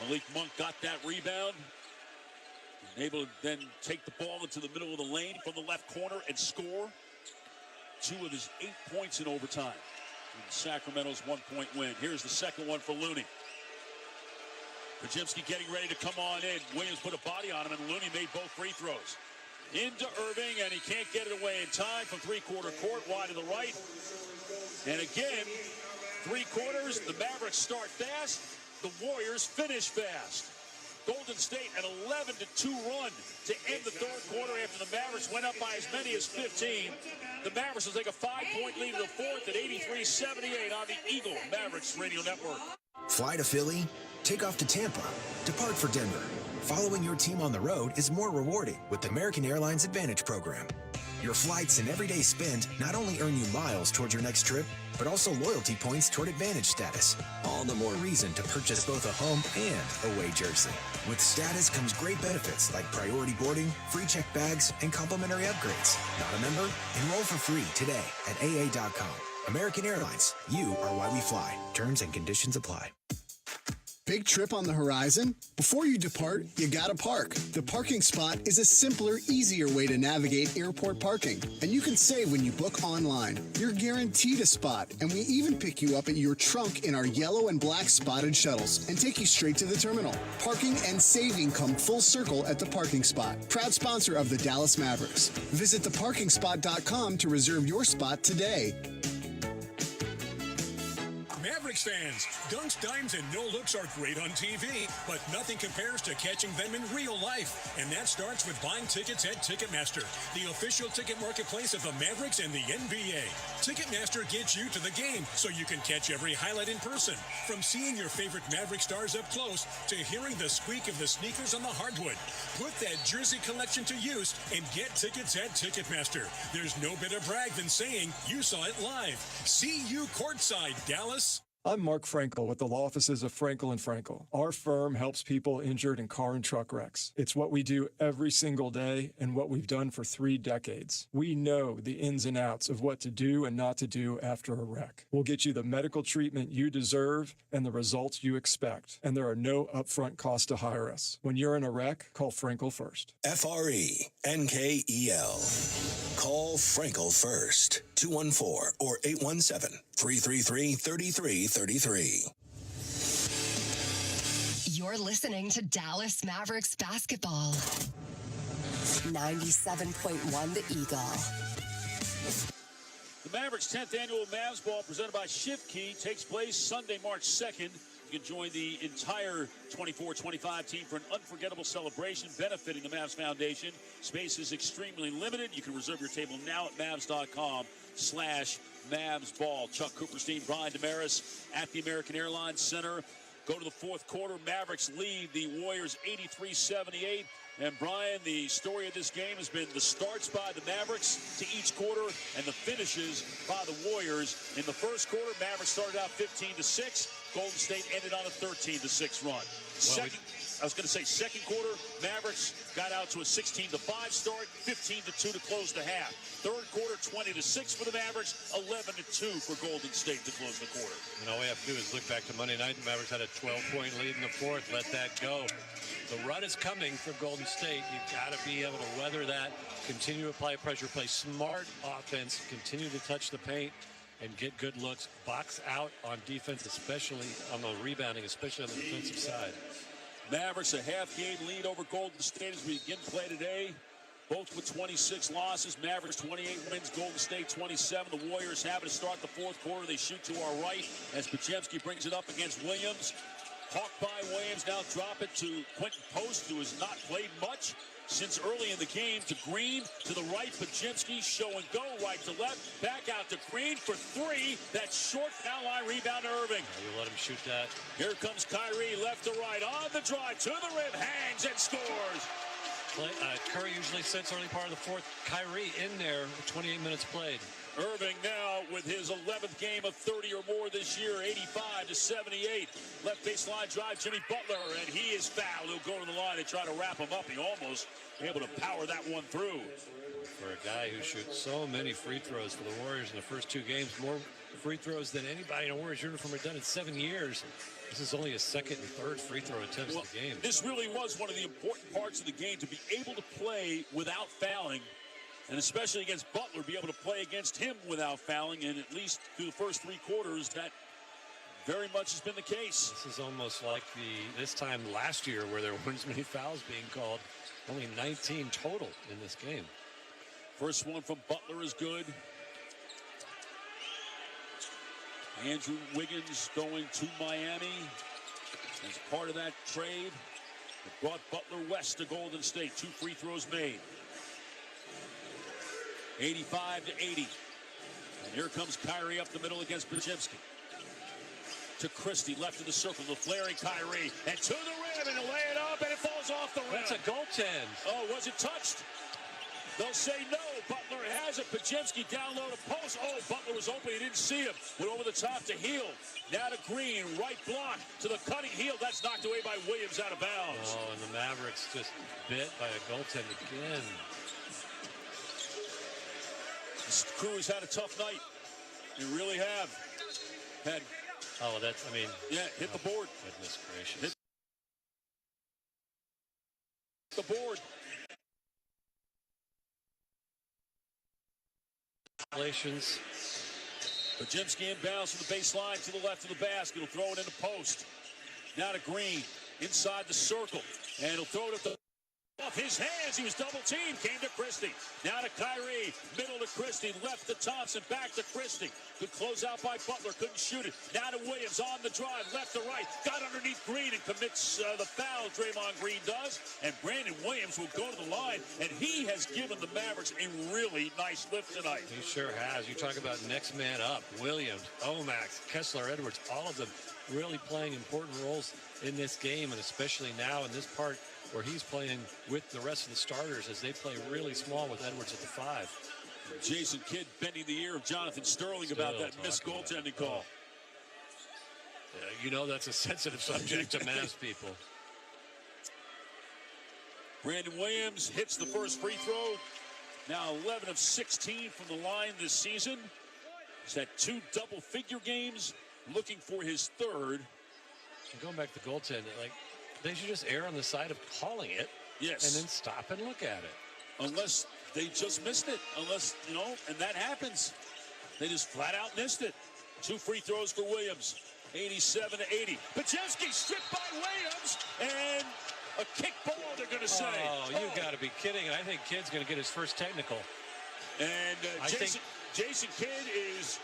Malik Monk got that rebound. And able to then take the ball into the middle of the lane from the left corner and score 2 of his 8 points in overtime. And Sacramento's 1-point win. Here's the second one for Looney. Podziemski getting ready to come on in. Williams put a body on him, and Looney made both free throws. Into Irving, and he can't get it away in time from three-quarter court, wide to the right. And again, 3 quarters, the Mavericks start fast, the Warriors finish fast. Golden State an 11-2 run to end the third quarter after the Mavericks went up by as many as 15. The Mavericks will take a 5-point lead in the fourth at 83-78 on the Eagle Mavericks Radio Network. Fly to Philly, take off to Tampa, depart for Denver. Following your team on the road is more rewarding with the American Airlines Advantage program. Your flights and everyday spend not only earn you miles towards your next trip, but also loyalty points toward Advantage status. All the more reason to purchase both a home and away jersey. With status comes great benefits like priority boarding, free check bags, and complimentary upgrades. Not a member? Enroll for free today at AA.com. American Airlines, you are why we fly. Terms and conditions apply. Big trip on the horizon? Before you depart, you gotta park. The Parking Spot is a simpler, easier way to navigate airport parking. And you can save when you book online. You're guaranteed a spot, and we even pick you up at your trunk in our yellow and black spotted shuttles and take you straight to the terminal. Parking and saving come full circle at the Parking Spot. Proud sponsor of the Dallas Mavericks. Visit theparkingspot.com to reserve your spot today. Mavericks fans, dunks, dimes, and no-looks are great on TV, but nothing compares to catching them in real life. And that starts with buying tickets at Ticketmaster, the official ticket marketplace of the Mavericks and the NBA. Ticketmaster gets you to the game so you can catch every highlight in person. From seeing your favorite Maverick stars up close to hearing the squeak of the sneakers on the hardwood. Put that jersey collection to use and get tickets at Ticketmaster. There's no better brag than saying you saw it live. See you courtside, Dallas. I'm Mark Frankel with the law offices of Frankel & Frankel. Our firm helps people injured in car and truck wrecks. It's what we do every single day and what we've done for 3 decades. We know the ins and outs of what to do and not to do after a wreck. We'll get you the medical treatment you deserve and the results you expect. And there are no upfront costs to hire us. When you're in a wreck, call Frankel first. FRENKEL. Call Frankel first. 214 or 817-333-3333. You're listening to Dallas Mavericks basketball. 97.1 The Eagle. The Mavericks' 10th annual Mavs Ball presented by Shift Key takes place Sunday, March 2nd. You can join the entire 24-25 team for an unforgettable celebration benefiting the Mavs Foundation. Space is extremely limited. You can reserve your table now at Mavs.com/MavsBall. Chuck Cooperstein, Brian Damaris at the American Airlines Center. Go to the fourth quarter. Mavericks lead the Warriors 83-78. And Brian, the story of this game has been the starts by the Mavericks to each quarter and the finishes by the Warriors. In the first quarter, Mavericks started out 15-6. Golden State ended on a 13-6 run. Second quarter, Mavericks got out to a 16-5 start, 15-2 to close the half. Third quarter, 20-6 for the Mavericks, 11-2 for Golden State to close the quarter. And all we have to do is look back to Monday night. The Mavericks had a 12-point lead in the fourth. Let that go. The run is coming for Golden State. You've got to be able to weather that, continue to apply pressure, play smart offense, continue to touch the paint, and get good looks. Box out on defense, especially on the rebounding, especially on the defensive side. Mavericks a half-game lead over Golden State as we begin play today. Both with 26 losses. Mavericks 28 wins, Golden State 27. The Warriors having to start the fourth quarter. They shoot to our right as Podziemski brings it up against Williams. Hawked by Williams, now drop it to Quentin Post, who has not played much since early in the game. To Green, to the right, Podziemski, show and go, right to left, back out to Green for 3. That short foul line rebound to Irving. You let him shoot that. Here comes Kyrie, left to right, on the drive, to the rim, hangs and scores. Curry usually sits early part of the fourth. Kyrie in there with 28 minutes played. Irving now with his 11th game of 30 or more this year, 85-78. Left baseline drive, Jimmy Butler, and he is fouled. He'll go to the line and try to wrap him up. He almost able to power that one through. For a guy who shoots so many free throws for the Warriors in the first 2 games, more free throws than anybody in a Warriors uniform had done in 7 years. This is only his second and third free throw attempts in the game. This really was one of the important parts of the game, to be able to play without fouling. And especially against Butler, be able to play against him without fouling, and at least through the first 3 quarters, that very much has been the case. This is almost like this time last year where there weren't as many fouls being called. Only 19 total in this game. First one from Butler is good. Andrew Wiggins going to Miami as part of that trade. It brought Butler west to Golden State. 2 free throws made. 85-80. And here comes Kyrie up the middle against Podziemski. To Christie, left of the circle, to flaring Kyrie, and to the rim, and lay it up, and it falls off the rim. That's a goaltend. Oh, was it touched? They'll say no. Butler has it. Podziemski down low to post. Oh, Butler was open. He didn't see him. Went over the top to Hield. Now to Green. Right block to the cutting Hield. That's knocked away by Williams out of bounds. Oh, and the Mavericks just bit by a goaltend again. This crew has had a tough night. They really have. Hit the board. Goodness gracious. Hit the board. Violations. Podziemski inbounds from the baseline to the left of the basket. He'll throw it in the post. Now to Green inside the circle, and he'll throw it at the Off his hands, he was double teamed, came to Christie. Now to Kyrie, middle to Christie, left to Thompson, back to Christie. Good close out by Butler, couldn't shoot it. Now to Williams on the drive, left to right, got underneath Green and commits the foul, Draymond Green does. And Brandon Williams will go to the line, and he has given the Mavericks a really nice lift tonight. He sure has. You talk about next man up, Williams, Omax, Kessler, Edwards, all of them really playing important roles in this game, and especially now in this part where he's playing with the rest of the starters as they play really small with Edwards at the 5. Jason Kidd bending the ear of Jonathan Sterling about that missed goaltending call. You know that's a sensitive subject to Mavs people. Brandon Williams hits the first free throw. Now 11 of 16 from the line this season. He's had 2 double-figure games, looking for his 3rd. And going back to goaltending, like, they should just err on the side of calling it. Yes. And then stop and look at it. Unless they just missed it. Unless, and that happens. They just flat out missed it. 2 free throws for Williams. 87-80. Pajewski stripped by Williams. And a kick ball, they're going to say. Oh, you got to be kidding. I think Kidd's going to get his first technical. And Jason Kidd is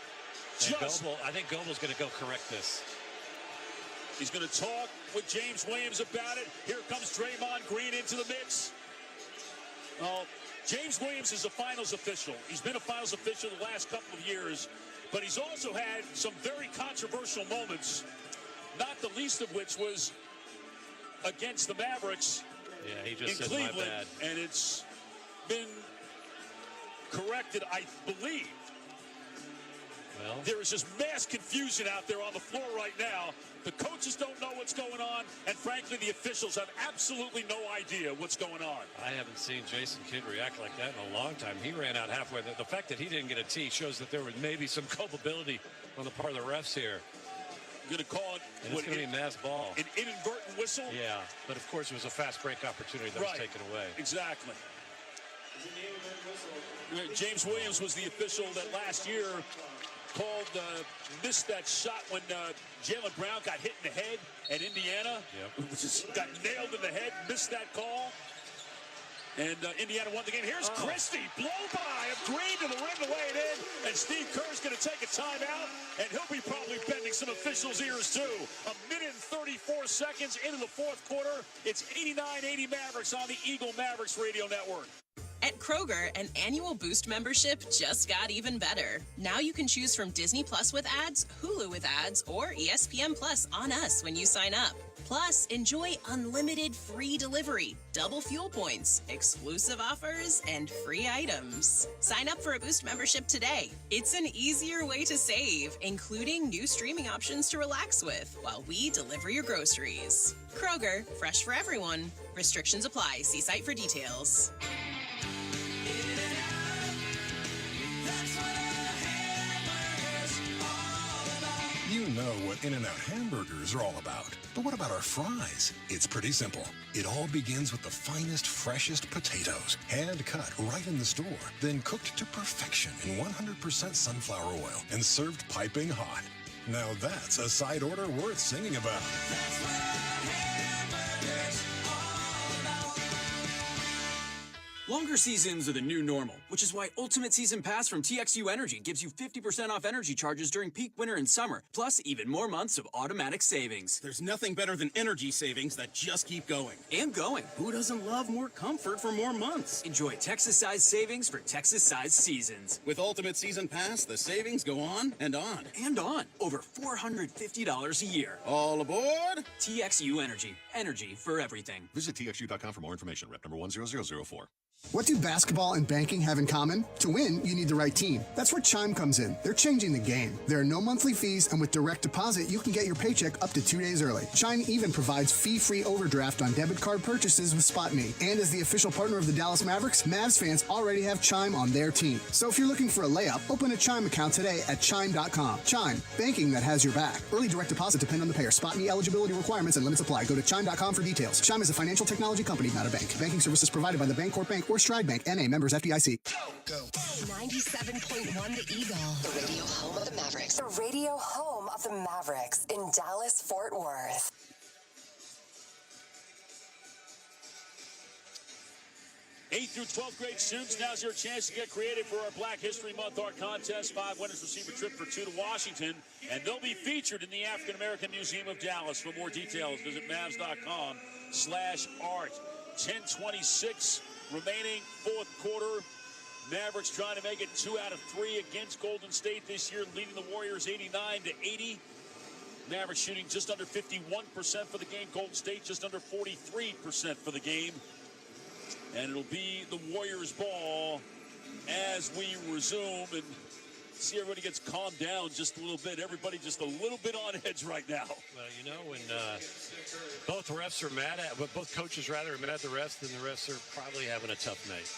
just... I think Gobel's going to go correct this. He's going to talk with James Williams about it. Here comes Draymond Green into the mix. Well, James Williams is a finals official. He's been a finals official the last couple of years, but he's also had some very controversial moments, not the least of which was against the Mavericks he just in said Cleveland. my bad. And it's been corrected, I believe. Well, there is just mass confusion out there on the floor right now. The coaches don't know what's going on, and frankly, the officials have absolutely no idea what's going on. I haven't seen Jason Kidd react like that in a long time. He ran out halfway. The fact that he didn't get a tee shows that there was maybe some culpability on the part of the refs here. Going to call it. And it's going to be mass ball. An inadvertent whistle? Yeah, but of course it was a fast break opportunity that was taken away. Exactly. James Williams was the official that last year missed that shot when Jaylen Brown got hit in the head at Indiana. Just got nailed in the head, missed that call. And Indiana won the game. Here's Christie, blow by of Green to the rim to lay it in. And Steve Kerr's going to take a timeout, and he'll be probably bending some officials' ears too. 1 minute and 34 seconds into the 4th quarter. It's 89-80 Mavericks on the Eagle Mavericks Radio Network. At Kroger, an annual Boost membership just got even better. Now you can choose from Disney Plus with ads, Hulu with ads, or ESPN Plus on us when you sign up. Plus, enjoy unlimited free delivery, double fuel points, exclusive offers, and free items. Sign up for a Boost membership today. It's an easier way to save, including new streaming options to relax with while we deliver your groceries. Kroger, fresh for everyone. Restrictions apply. See site for details. You know what In-N-Out hamburgers are all about. But what about our fries? It's pretty simple. It all begins with the finest, freshest potatoes, hand-cut right in the store, then cooked to perfection in 100% sunflower oil and served piping hot. Now that's a side order worth singing about. Longer seasons are the new normal, which is why Ultimate Season Pass from TXU Energy gives you 50% off energy charges during peak winter and summer, plus even more months of automatic savings. There's nothing better than energy savings that just keep going. And going. Who doesn't love more comfort for more months? Enjoy Texas-sized savings for Texas-sized seasons. With Ultimate Season Pass, the savings go on and on. And on. Over $450 a year. All aboard? TXU Energy. Energy for everything. Visit TXU.com for more information. Rep number 10004. What do basketball and banking have in common? To win, you need the right team. That's where Chime comes in. They're changing the game. There are no monthly fees, and with direct deposit, you can get your paycheck up to 2 days early. Chime even provides fee-free overdraft on debit card purchases with SpotMe. And as the official partner of the Dallas Mavericks, Mavs fans already have Chime on their team. So if you're looking for a layup, open a Chime account today at Chime.com. Chime, banking that has your back. Early direct deposit depend on the payer. SpotMe eligibility requirements and limits apply. Go to Chime.com for details. Chime is a financial technology company, not a bank. Banking services provided by the Bancorp Bank or Stride Bank, N.A. members FDIC. Go. 97.1 The Eagle. The radio home of the Mavericks. The radio home of the Mavericks in Dallas, Fort Worth. 8th through 12th grade students, now's your chance to get creative for our Black History Month art contest. 5 winners receive a trip for 2 to Washington, and they'll be featured in the African American Museum of Dallas. For more details, visit Mavs.com/art. 10:26 remaining, fourth quarter. Mavericks trying to make it 2 out of 3 against Golden State this year, leading the Warriors 89-80. Mavericks shooting just under 51% for the game. Golden State just under 43% for the game. And it'll be the Warriors' ball as we resume and see everybody gets calmed down just a little bit. Everybody just a little bit on edge right now. Well, you know, when both refs are mad at, but both coaches rather are mad at the refs, then the refs are probably having a tough night.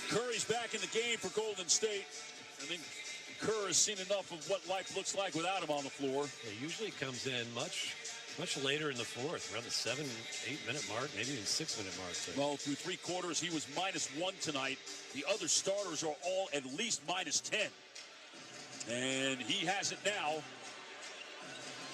Curry's back in the game for Golden State. I think Kerr has seen enough of what life looks like without him on the floor. It usually comes in much later in the fourth, around the 7-8 minute mark, maybe even 6 minute mark. So. Well, through 3 quarters, he was -1 tonight. The other starters are all at least -10. And he has it now.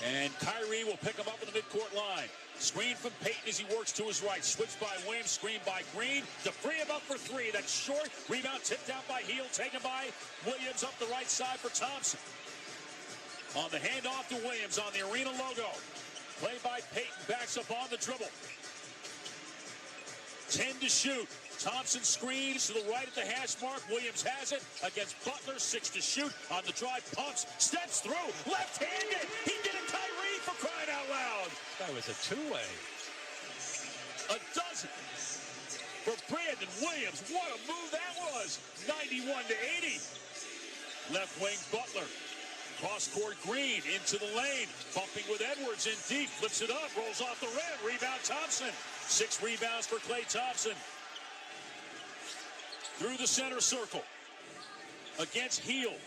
And Kyrie will pick him up in the midcourt line. Screen from Payton as he works to his right. Switch by Williams, screen by Green. To free him up for 3. That's short. Rebound tipped out by Hield, taken by Williams up the right side for Thompson. On the handoff to Williams on the arena logo. Play by Payton, backs up on the dribble. 10 to shoot. Thompson screens to the right at the hash mark. Williams has it against Butler. 6 to shoot. On the drive, pumps, steps through. Left-handed. He did it, Kyrie, for crying out loud. That was a two-way. A dozen for Brandon Williams. What a move that was. 91-80. Left wing Butler. Cross-court Green into the lane. Bumping with Edwards in deep. Flips it up. Rolls off the rim. Rebound Thompson. 6 rebounds for Klay Thompson. Through the center circle. Against Hield.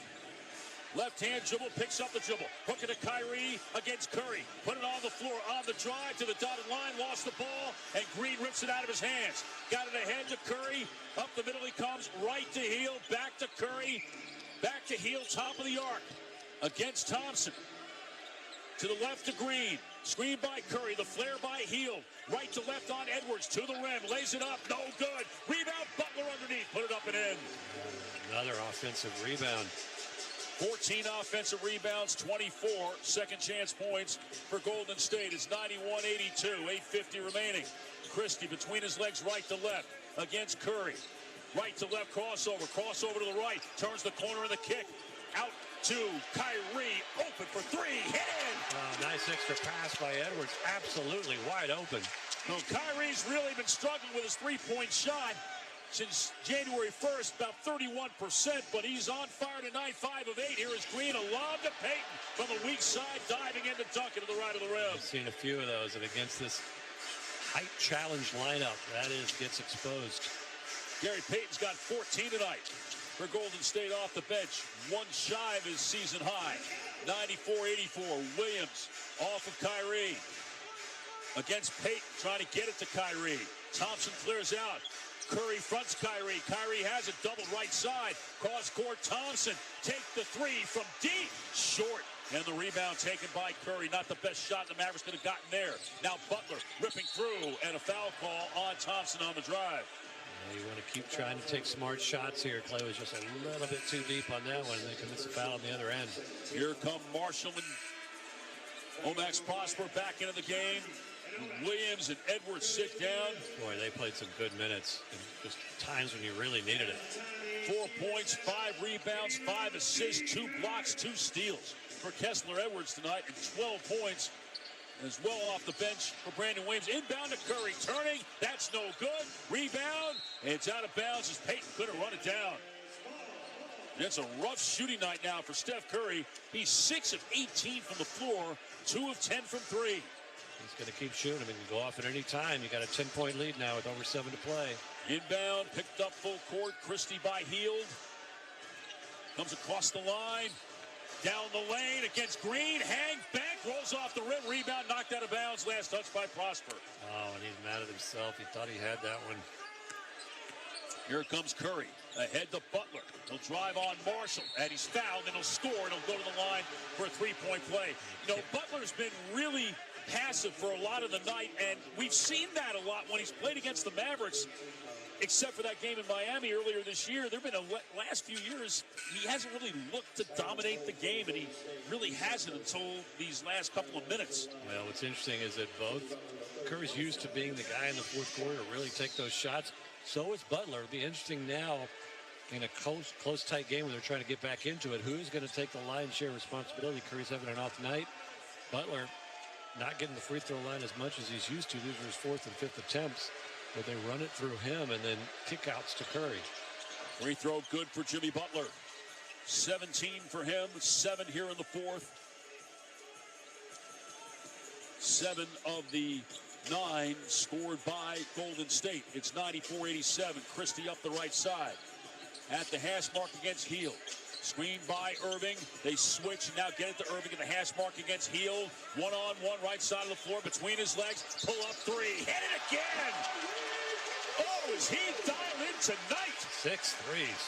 Left-hand dribble, picks up the dribble. Hook it to Kyrie against Curry. Put it on the floor, on the drive to the dotted line. Lost the ball, and Green rips it out of his hands. Got it ahead to Curry. Up the middle he comes. Right to Hield. Back to Curry. Back to Hield. Top of the arc. Against Thompson. To the left to Green. Screen by Curry. The flare by Hield. Right to left on Edwards. To the rim. Lays it up. No good. Rebound. Butler underneath. Put it up and in. Another offensive rebound. 14 offensive rebounds, 24 second chance points for Golden State. It's 91-82, 8:50 remaining. Christie between his legs, right to left against Curry. Right to left crossover to the right. Turns the corner and the kick. Out to Kyrie, open for 3, hit in. Nice extra pass by Edwards, absolutely wide open. Well, Kyrie's really been struggling with his three-point shot since January 1st, about 31%, but he's on fire tonight, 5 of 8. Here is Green, a lob to Payton from the weak side, diving in to dunk it to the right of the rim. I've seen a few of those, and against this height challenge lineup, that gets exposed. Gary Payton's got 14 tonight for Golden State off the bench, 1 shy of his season high. 94-84, Williams off of Kyrie. Against Payton, trying to get it to Kyrie. Thompson clears out. Curry fronts Kyrie. Kyrie has it, double right side. Cross court, Thompson. Take the 3 from deep. Short. And the rebound taken by Curry. Not the best shot the Mavericks could have gotten there. Now Butler ripping through, and a foul call on Thompson on the drive. You want to keep trying to take smart shots here. Klay was just a little bit too deep on that one, and they commits a foul on the other end. Here come Marshall and Omax Prosper back into the game. Williams and Edwards sit down. Boy, they played some good minutes, and just times when you really needed it. 4 points, 5 rebounds, 5 assists, 2 blocks, 2 steals for Kessler Edwards tonight, and 12 points as well off the bench for Brandon Williams. Inbound to Curry, turning, that's no good. Rebound, it's out of bounds as Payton couldn't run it down. It's a rough shooting night now for Steph Curry. He's 6 of 18 from the floor, 2 of 10 from 3. He's going to keep shooting. He can go off at any time. You got a 10-point lead now with over 7 to play. Inbound, picked up full court. Christie by Hield. Comes across the line. Down the lane against Green. Hang back, rolls off the rim. Rebound knocked out of bounds. Last touch by Prosper. Oh, and he's mad at himself. He thought he had that one. Here comes Curry. Ahead to Butler. He'll drive on Marshall, and he's fouled, and he'll score, and he'll go to the line for a 3-point play. You know, Butler's been really passive for a lot of the night, and we've seen that a lot when he's played against the Mavericks. except for that game in Miami earlier this year, there have been last few years, he hasn't really looked to dominate the game, and he really hasn't until these last couple of minutes. Well, what's interesting is that both Curry's used to being the guy in the fourth quarter to really take those shots. So is Butler. It'll be interesting now in a close, tight game where they're trying to get back into it. Who's going to take the lion's share of responsibility? Curry's having an off night. Butler not getting the free throw line as much as he's used to. These are his fourth and fifth attempts, but they run it through him and then kickouts to Curry. Free throw good for Jimmy Butler. 17 for him, 7 here in the fourth. 7 of the 9 scored by Golden State. It's 94-87. Christie up the right side. At the hash mark against Hield. Screened by Irving. They switch and now get it to Irving at the hash mark against Hield. One-on-one right side of the floor between his legs. Pull up three. Hit it again. Oh, is he dialed in tonight? 6 threes.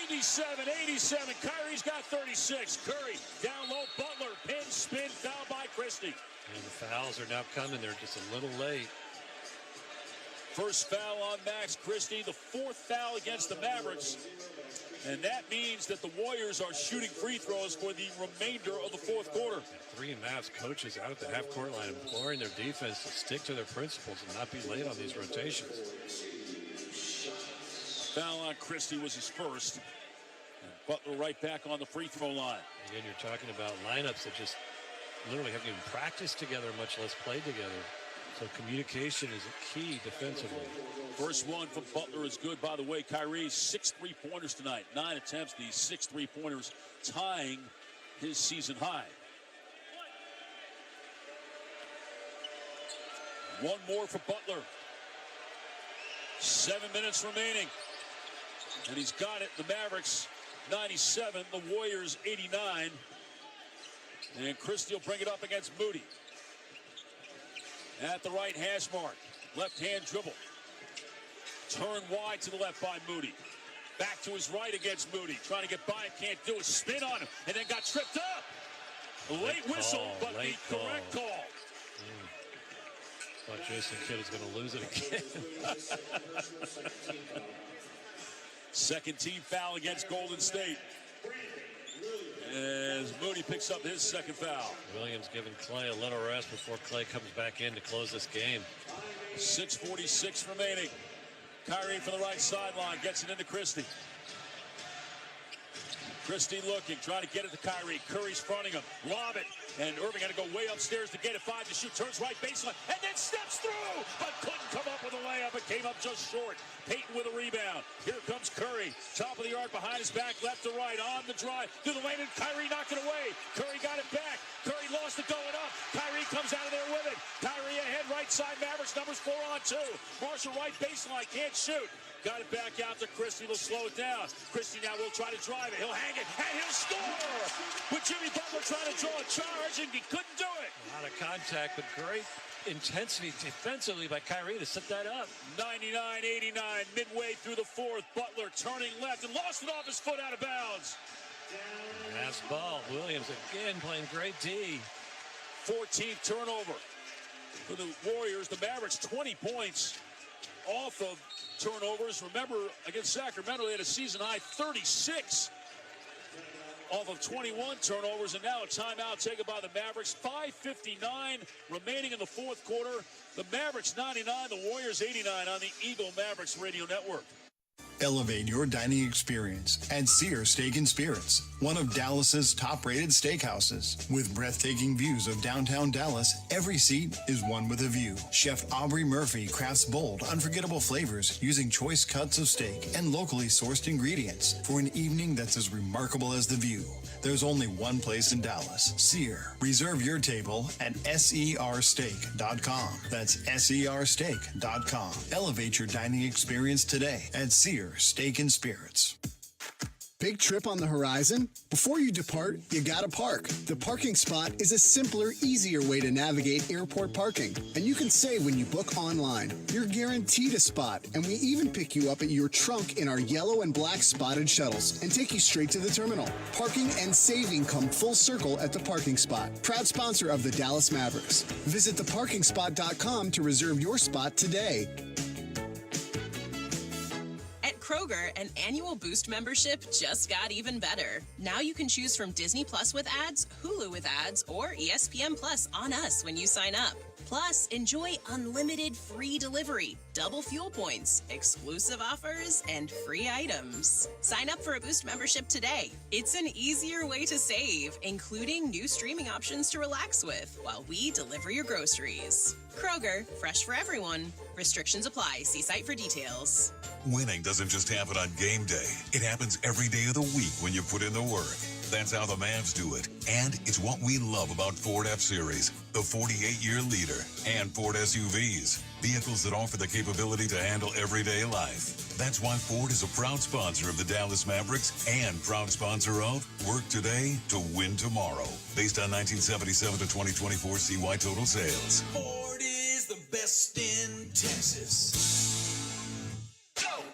97-87. Kyrie's got 36. Curry down low. Butler pin spin foul by Christie. And the fouls are now coming. They're just a little late. First foul on Max Christie, the 4th foul against the Mavericks. And that means that the Warriors are shooting free throws for the remainder of the fourth quarter. 3 Mavs coaches out at the half-court line imploring their defense to stick to their principles and not be late on these rotations. Foul on Christie was his first. And Butler right back on the free throw line. Again, you're talking about lineups that just literally haven't even practiced together, much less played together. So communication is a key defensively. First one from Butler is good. By the way, Kyrie, 6 3-pointers tonight. 9 attempts, these 6 3-pointers, tying his season high. One more for Butler. 7 minutes remaining. And he's got it. The Mavericks, 97. The Warriors, 89. And Christie will bring it up against Moody. At the right hash mark. Left-hand dribble. Turn wide to the left by Moody. Back to his right against Moody. Trying to get by him. Can't do it. Spin on him. And then got tripped up. Late whistle, but the correct call. Thought Jason Kidd was going to lose it again. Second team foul against Golden State. As Moody picks up his second foul. Williams giving Clay a little rest before Clay comes back in to close this game. 6:46 remaining. Kyrie from the right sideline gets it into Christie. Christie looking, trying to get it to Kyrie. Curry's fronting him. Lob it. And Irving had to go way upstairs to get it. 5 to shoot. Turns right baseline. And then steps through. But couldn't come up with a layup. It came up just short. Payton with a rebound. Here comes Curry. Top of the arc behind his back. Left to right. On the drive. Through the lane. And Kyrie knocked it away. Curry got it back. Curry lost it going up. Kyrie comes out of there with it. Kyrie ahead. Right side. Mavericks numbers 4 on 2. Marshall right baseline. Can't shoot. Got it back out to Christie. He'll slow it down. Christie now will try to drive it. He'll hang it, and he'll score! With Jimmy Butler trying to draw a charge, and he couldn't do it. A lot of contact, but great intensity defensively by Kyrie to set that up. 99-89, midway through the fourth. Butler turning left and lost it off his foot out of bounds. Pass ball. Williams again playing great D. 14th turnover for the Warriors. The Mavericks 20 points off of turnovers. Remember, against Sacramento, they had a season-high 36 off of 21 turnovers, and now a timeout taken by the Mavericks. 5:59 remaining in the fourth quarter. The Mavericks 99, the Warriors 89 on the Eagle Mavericks Radio Network. Elevate your dining experience at Sear Steak and Spirits, one of Dallas's top-rated steakhouses. With breathtaking views of downtown Dallas, every seat is one with a view. Chef Aubrey Murphy crafts bold, unforgettable flavors using choice cuts of steak and locally sourced ingredients for an evening that's as remarkable as the view. There's only one place in Dallas, Sear. Reserve your table at sersteak.com. That's sersteak.com. Elevate your dining experience today at Sear Steak and Spirits. Big trip on the horizon? Before you depart, you gotta park. The Parking Spot is a simpler, easier way to navigate airport parking. And you can save when you book online. You're guaranteed a spot, and we even pick you up at your trunk in our yellow and black spotted shuttles and take you straight to the terminal. Parking and saving come full circle at the Parking Spot. Proud sponsor of the Dallas Mavericks. Visit theparkingspot.com to reserve your spot today. Kroger, an annual Boost membership just got even better. Now you can choose from Disney Plus with ads, Hulu with ads, or ESPN Plus on us when you sign up. Plus, enjoy unlimited free delivery, double fuel points, exclusive offers, and free items. Sign up for a Boost membership today. It's an easier way to save, including new streaming options to relax with while we deliver your groceries. Kroger, fresh for everyone. Restrictions apply. See site for details. Winning doesn't just happen on game day. It happens every day of the week when you put in the work. That's how the Mavs do it. And it's what we love about Ford F-Series, the 48-year leader, and Ford SUVs, vehicles that offer the capability to handle everyday life. That's why Ford is a proud sponsor of the Dallas Mavericks and proud sponsor of Work Today to Win Tomorrow, based on 1977 to 2024 CY total sales. Ford is the best in Texas.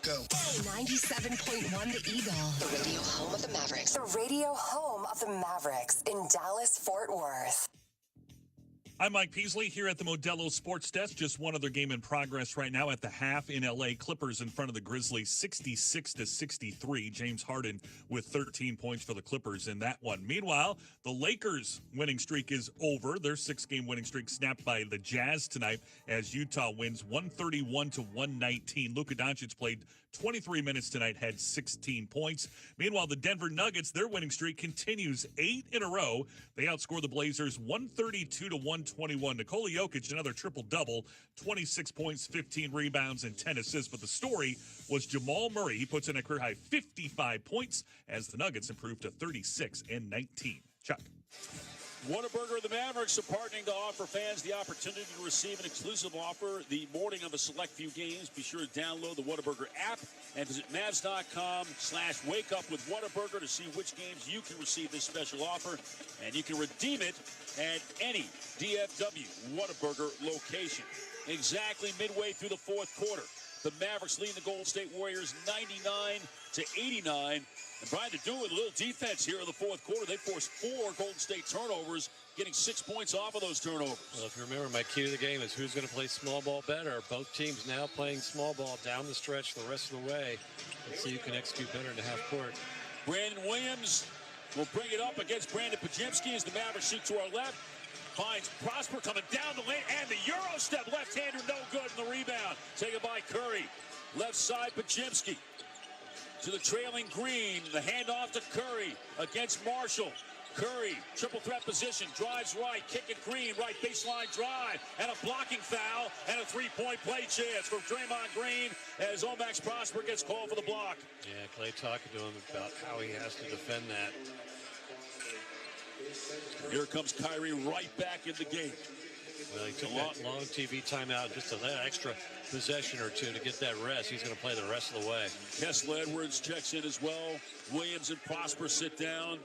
Go. 97.1 The Eagle. The radio home of the Mavericks. The radio home of the Mavericks in Dallas, Fort Worth. I'm Mike Peasley here at the Modelo Sports Desk. Just one other game in progress right now at the half in L.A. Clippers in front of the Grizzlies, 66-63. James Harden with 13 points for the Clippers in that one. Meanwhile, the Lakers' winning streak is over. Their 6-game winning streak snapped by the Jazz tonight as Utah wins 131-119. Luka Doncic played 23 minutes tonight, had 16 points. Meanwhile, the Denver Nuggets, their winning streak continues 8 in a row. They outscore the Blazers 132-121. Nikola Jokic, another triple-double, 26 points, 15 rebounds, and 10 assists. But the story was Jamal Murray. He puts in a career-high 55 points as the Nuggets improved to 36-19. Chuck. Whataburger and the Mavericks are partnering to offer fans the opportunity to receive an exclusive offer the morning of a select few games. Be sure to download the Whataburger app and visit Mavs.com/wakeup with Whataburger to see which games you can receive this special offer. And you can redeem it at any DFW Whataburger location. Exactly midway through the fourth quarter, the Mavericks leading the Golden State Warriors 99-89. And Brian, they're doing a little defense here in the fourth quarter. They forced 4 Golden State turnovers, getting 6 points off of those turnovers. Well, if you remember, my key to the game is who's going to play small ball better. Both teams now playing small ball down the stretch the rest of the way. Let's see who can execute better in the half court. Brandon Williams will bring it up against Brandon Pajemski as the Mavericks shoot to our left. Finds Prosper coming down the lane, and the Euro step left-hander no good in the rebound. Taken by Curry. Left side, Pajemski. To the trailing Green, the handoff to Curry against Marshall. Curry, triple threat position, drives right, kick it Green, right baseline drive, and a blocking foul, and a three-point play chance for Draymond Green as Omax Prosper gets called for the block. Yeah, Clay talking to him about how he has to defend that. Here comes Kyrie right back in the game. Well, he took that long TV timeout, just a little extra possession or two to get that rest. He's going to play the rest of the way. Kessler Edwards checks in as well. Williams and Prosper sit down.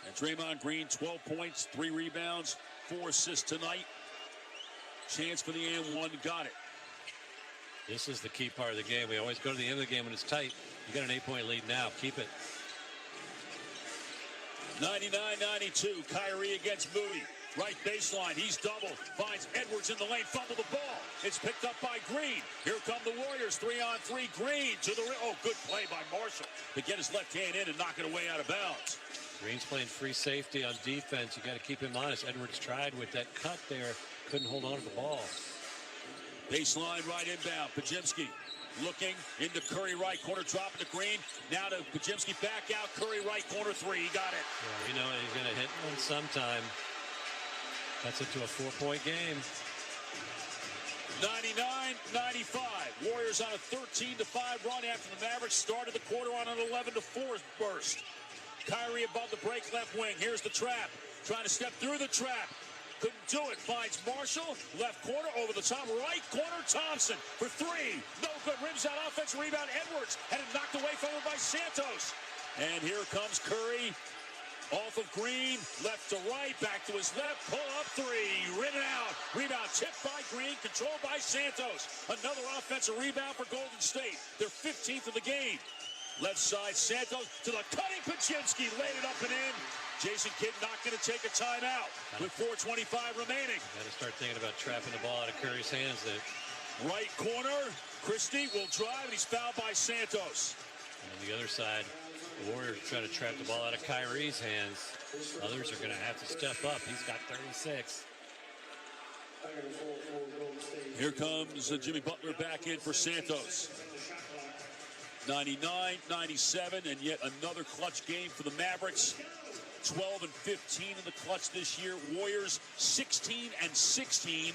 And Draymond Green, 12 points, 3 rebounds, 4 assists tonight. Chance for the and one, got it. This is the key part of the game. We always go to the end of the game when it's tight. You got an 8-point lead now. Keep it. 99-92, Kyrie against Moody. Right baseline, he's doubled, finds Edwards in the lane, fumble the ball. It's picked up by Green. Here come the Warriors, 3-on-3, Green to the rim. Oh, good play by Marshall to get his left hand in and knock it away out of bounds. Green's playing free safety on defense. You got to keep him honest. Edwards tried with that cut there, couldn't hold on to the ball. Baseline right inbound, Pajemski looking into Curry right corner, dropping to Green. Now to Pajemski back out, Curry right corner 3, he got it. Yeah, you know he's going to hit one sometime. That's it to a 4-point game. 99-95. Warriors on a 13-5 run after the Mavericks started the quarter on an 11-4 burst. Kyrie above the break left wing. Here's the trap. Trying to step through the trap. Couldn't do it. Finds Marshall. Left corner over the top. Right corner Thompson for 3. No good. Rims out offensive rebound. Edwards had it knocked away from him by Santos. And here comes Curry. Off of Green, left to right, back to his left, pull up 3, rim it out. Rebound tipped by Green, controlled by Santos. Another offensive rebound for Golden State. They're 15th of the game. Left side, Santos to the cutting Pajemski, laid it up and in. Jason Kidd not going to take a timeout with 4:25 remaining. Got to start thinking about trapping the ball out of Curry's hands. That Right corner. Christie will drive, and he's fouled by Santos. And on the other side, the Warriors are trying to trap the ball out of Kyrie's hands. Others are going to have to step up. He's got 36. Here comes Jimmy Butler back in for Santos. 99, 97, and yet another clutch game for the Mavericks. 12 and 15 in the clutch this year. Warriors 16 and 16.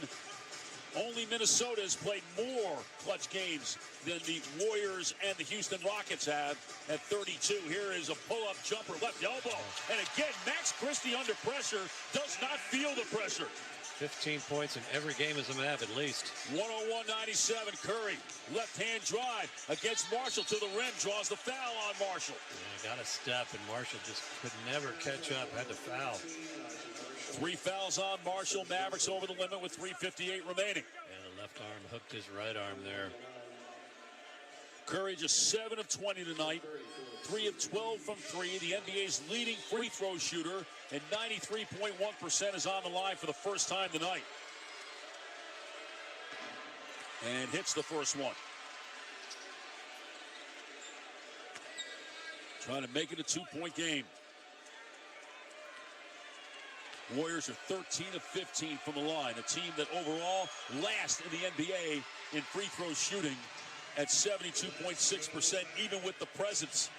Only Minnesota has played more clutch games than the Warriors and the Houston Rockets have at 32. Here is a pull-up jumper, left elbow. And again, Max Christie under pressure does not feel the pressure. 15 points in every game as a Mav at least. 101-97, Curry. Left-hand drive against Marshall to the rim. Draws the foul on Marshall. Yeah, got a step, and Marshall just could never catch up. Had to foul. 3 fouls on Marshall. Mavericks over the limit with 3:58 remaining. And the left arm hooked his right arm there. Curry just 7 of 20 tonight. 3 of 12 from 3. The NBA's leading free throw shooter, and 93.1% is on the line for the first time tonight. And hits the first one. Trying to make it a 2-point game. Warriors are 13 of 15 from the line. A team that overall last in the NBA in free throw shooting at 72.6%, even with the presence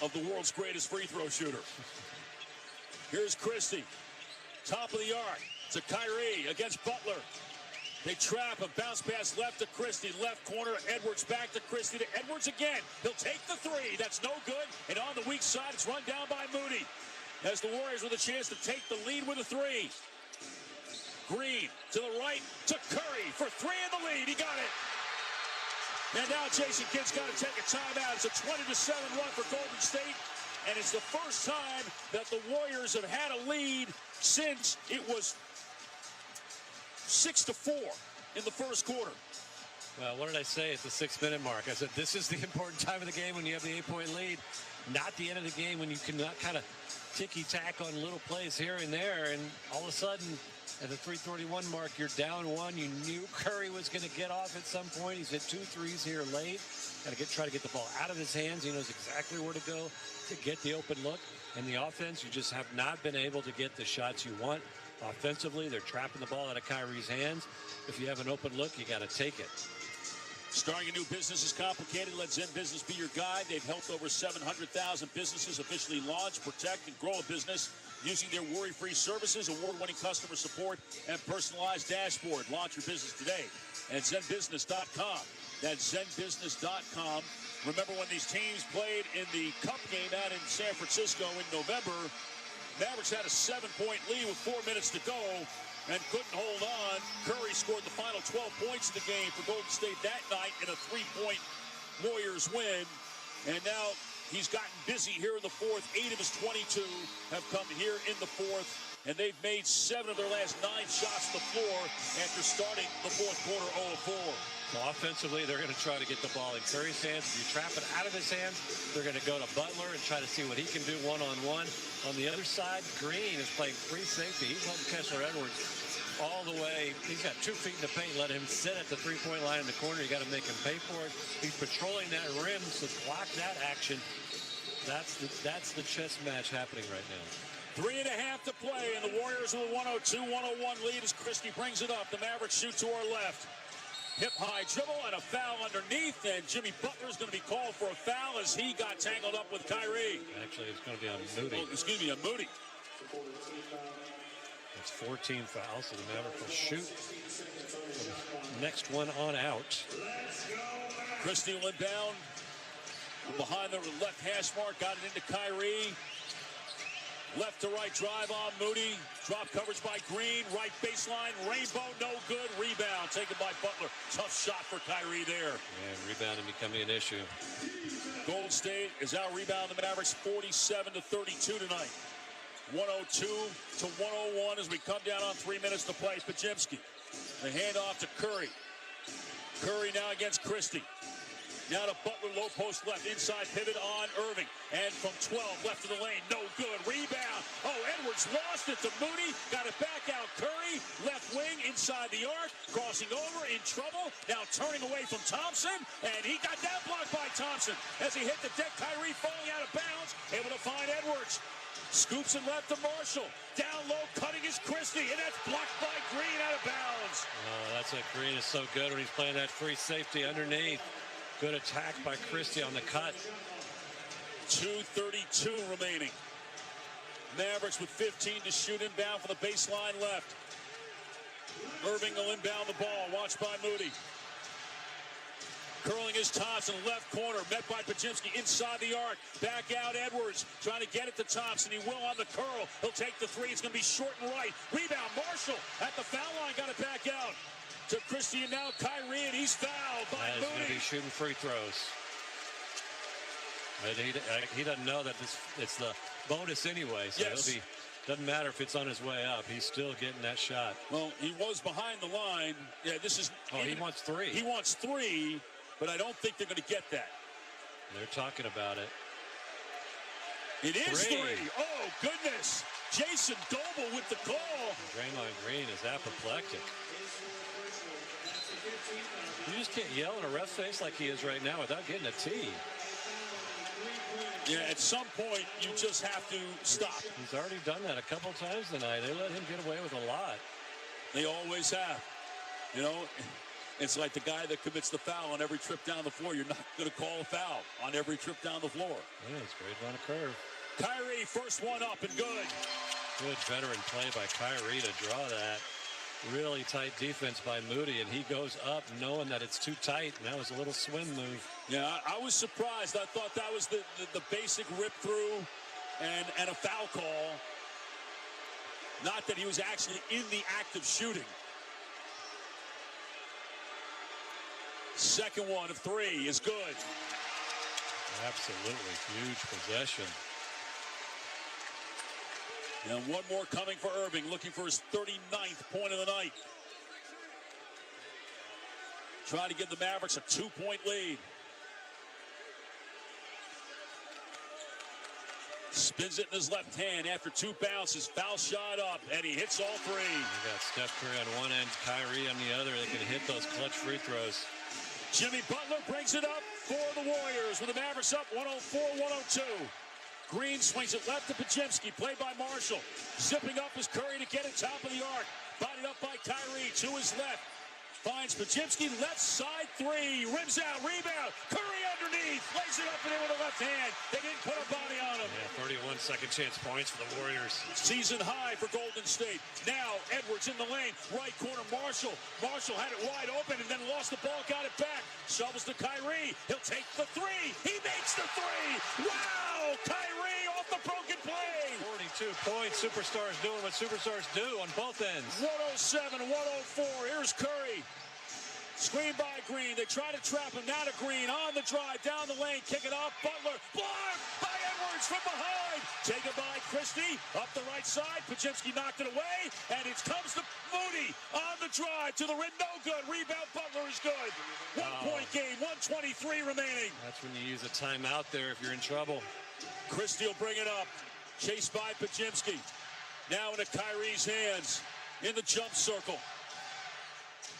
of the world's greatest free throw shooter. Here's Christie. Top of the arc to Kyrie against Butler. They trap him, bounce pass left to Christie, left corner, Edwards back to Christie, to Edwards again. He'll take the three. That's no good. And on the weak side, it's run down by Moody. As the Warriors with a chance to take the lead with a three. Green to the right to Curry for 3 in the lead. He got it. And now Jason Kidd's got to take a timeout. It's a 20-7 run for Golden State. And it's the first time that the Warriors have had a lead since it was 6-4 in the first quarter. Well, what did I say at the 6-minute mark? I said this is the important time of the game when you have the 8-point lead, not the end of the game when you can kind of ticky-tack on little plays here and there. And all of a sudden, at the 3:31 mark, you're down 1. You knew Curry was going to get off at some point. He's hit 2 threes here late. Got to try to get the ball out of his hands. He knows exactly where to go to get the open look. And the offense, you just have not been able to get the shots you want. Offensively, they're trapping the ball out of Kyrie's hands. If you have an open look, you got to take it. Starting a new business is complicated. Let Zen Business be your guide. They've helped over 700,000 businesses officially launch, protect, and grow a business using their worry-free services, award-winning customer support, and personalized dashboard. Launch your business today at zenbusiness.com. That's zenbusiness.com. Remember when these teams played in the Cup game out in San Francisco in November, Mavericks had a 7-point lead with 4 minutes to go and couldn't hold on. Curry scored the final 12 points of the game for Golden State that night in a 3-point Warriors win. And now he's gotten busy here in the fourth. 8 of his 22 have come here in the fourth. And they've made 7 of their last 9 shots to the floor after starting the fourth quarter 0-4. So offensively, they're going to try to get the ball in Curry's hands. If you trap it out of his hands, they're going to go to Butler and try to see what he can do one-on-one. On the other side, Green is playing free safety. He's letting Kessler Edwards all the way. He's got 2 feet in the paint. Let him sit at the 3-point line in the corner. You got to make him pay for it. He's patrolling that rim to block that action. That's the chess match happening right now. 3.5 to play, and the Warriors with a 102-101 lead as Christie brings it up. The Mavericks shoot to our left. Hip-high dribble and a foul underneath, and Jimmy Butler's going to be called for a foul as he got tangled up with Kyrie. Actually, it's going to be on Moody. Oh, excuse me, on Moody. It's 14 fouls, so the Mavericks will shoot the next one on out. Christie will inbound behind the left hash mark, got it into Kyrie. Left to right drive on Moody. Drop coverage by Green. Right baseline. Rainbow, no good. Rebound taken by Butler. Tough shot for Kyrie there. And rebounding becoming an issue. Golden State is out rebounding the Mavericks 47-32 tonight. 102-101 as we come down on 3 minutes to play. Podziemski. The handoff to Curry. Curry now against Christie. Now to Butler, low post left, inside pivot on Irving. And from 12, left of the lane, no good. Rebound. Oh, Edwards lost it to Moody. Got it back out. Curry, left wing, inside the arc. Crossing over, in trouble. Now turning away from Thompson. And he got that blocked by Thompson. As he hit the deck, Kyrie falling out of bounds. Able to find Edwards. Scoops it left to Marshall. Down low, cutting is Christie. And that's blocked by Green out of bounds. Oh, that's what Green is so good when he's playing that free safety underneath. Good attack by Christie on the cut. 2:32 remaining. Mavericks with 15 to shoot, inbound for the baseline left. Irving will inbound the ball, watched by Moody. Curling is Thompson, left corner, met by Podziemski inside the arc. Back out Edwards, trying to get it to Thompson. He will on the curl. He'll take the three. It's going to be short and right. Rebound, Marshall at the foul line, got it back out to Christie, and now Kyrie, and he's fouled by He's Moody. going to be shooting free throws. And he doesn't know that it's the bonus anyway, so Yes. doesn't matter if it's on his way up. He's still getting that shot. Well, he was behind the line. Yeah, this is... Oh, he wants three. He wants three, but I don't think they're going to get that. They're talking about it. It is Three. three. Oh, goodness. Jason Doble with the call. Draymond Green is apoplectic. You just can't yell in a ref's face like he is right now without getting a tee. Yeah, at some point, you just have to stop. He's already done that a couple times tonight. They let him get away with a lot. They always have. You know, it's like the guy that commits the foul on every trip down the floor. You're not going to call a foul on every trip down the floor. Yeah, he's great on a curve. Kyrie, first one up and good. Good veteran play by Kyrie to draw that. Really tight defense by Moody, and he goes up knowing that it's too tight, and that was a little swim move. Yeah, I was surprised. I thought that was the basic rip through and a foul call. Not that he was actually in the act of shooting. Second one of three is good. Absolutely huge possession. And one more coming for Irving, looking for his 39th point of the night. Trying to give the Mavericks a 2-point lead. Spins it in his left hand after two bounces. Foul shot up, and he hits all three. You got Steph Curry on one end, Kyrie on the other. They can hit those clutch free throws. Jimmy Butler brings it up for the Warriors with the Mavericks up 104-102. Green swings it left to Podziemski, played by Marshall. Zipping up is Curry to get it top of the arc. Bodied up by Kyrie to his left. Finds Podziemski, left side three. Rims out, rebound. Curry underneath. Lays it up and in with the left hand. They didn't put a body on him. Yeah, 31 second chance points for the Warriors. Season high for Golden State. Now Edwards in the lane. Right corner, Marshall. Marshall had it wide open and then lost the ball, got it back. Shovels to Kyrie. He'll take the three. He makes the three. Wow! Kyrie off the broken play. 42 points. Superstars doing what superstars do on both ends. 107-104. Here's Curry. Screen by Green. They try to trap him. Now to Green on the drive. Down the lane. Kick it off. Butler. Blocked by Edwards from behind. Taken by Christie. Up the right side. Podziemski knocked it away. And it comes to Moody on the drive to the rim. No good. Rebound. Butler is good. 1 point game. 1:23 remaining. That's when you use a timeout there if you're in trouble. Christie will bring it up. Chased by Podziemski. Now into Kyrie's hands. In the jump circle.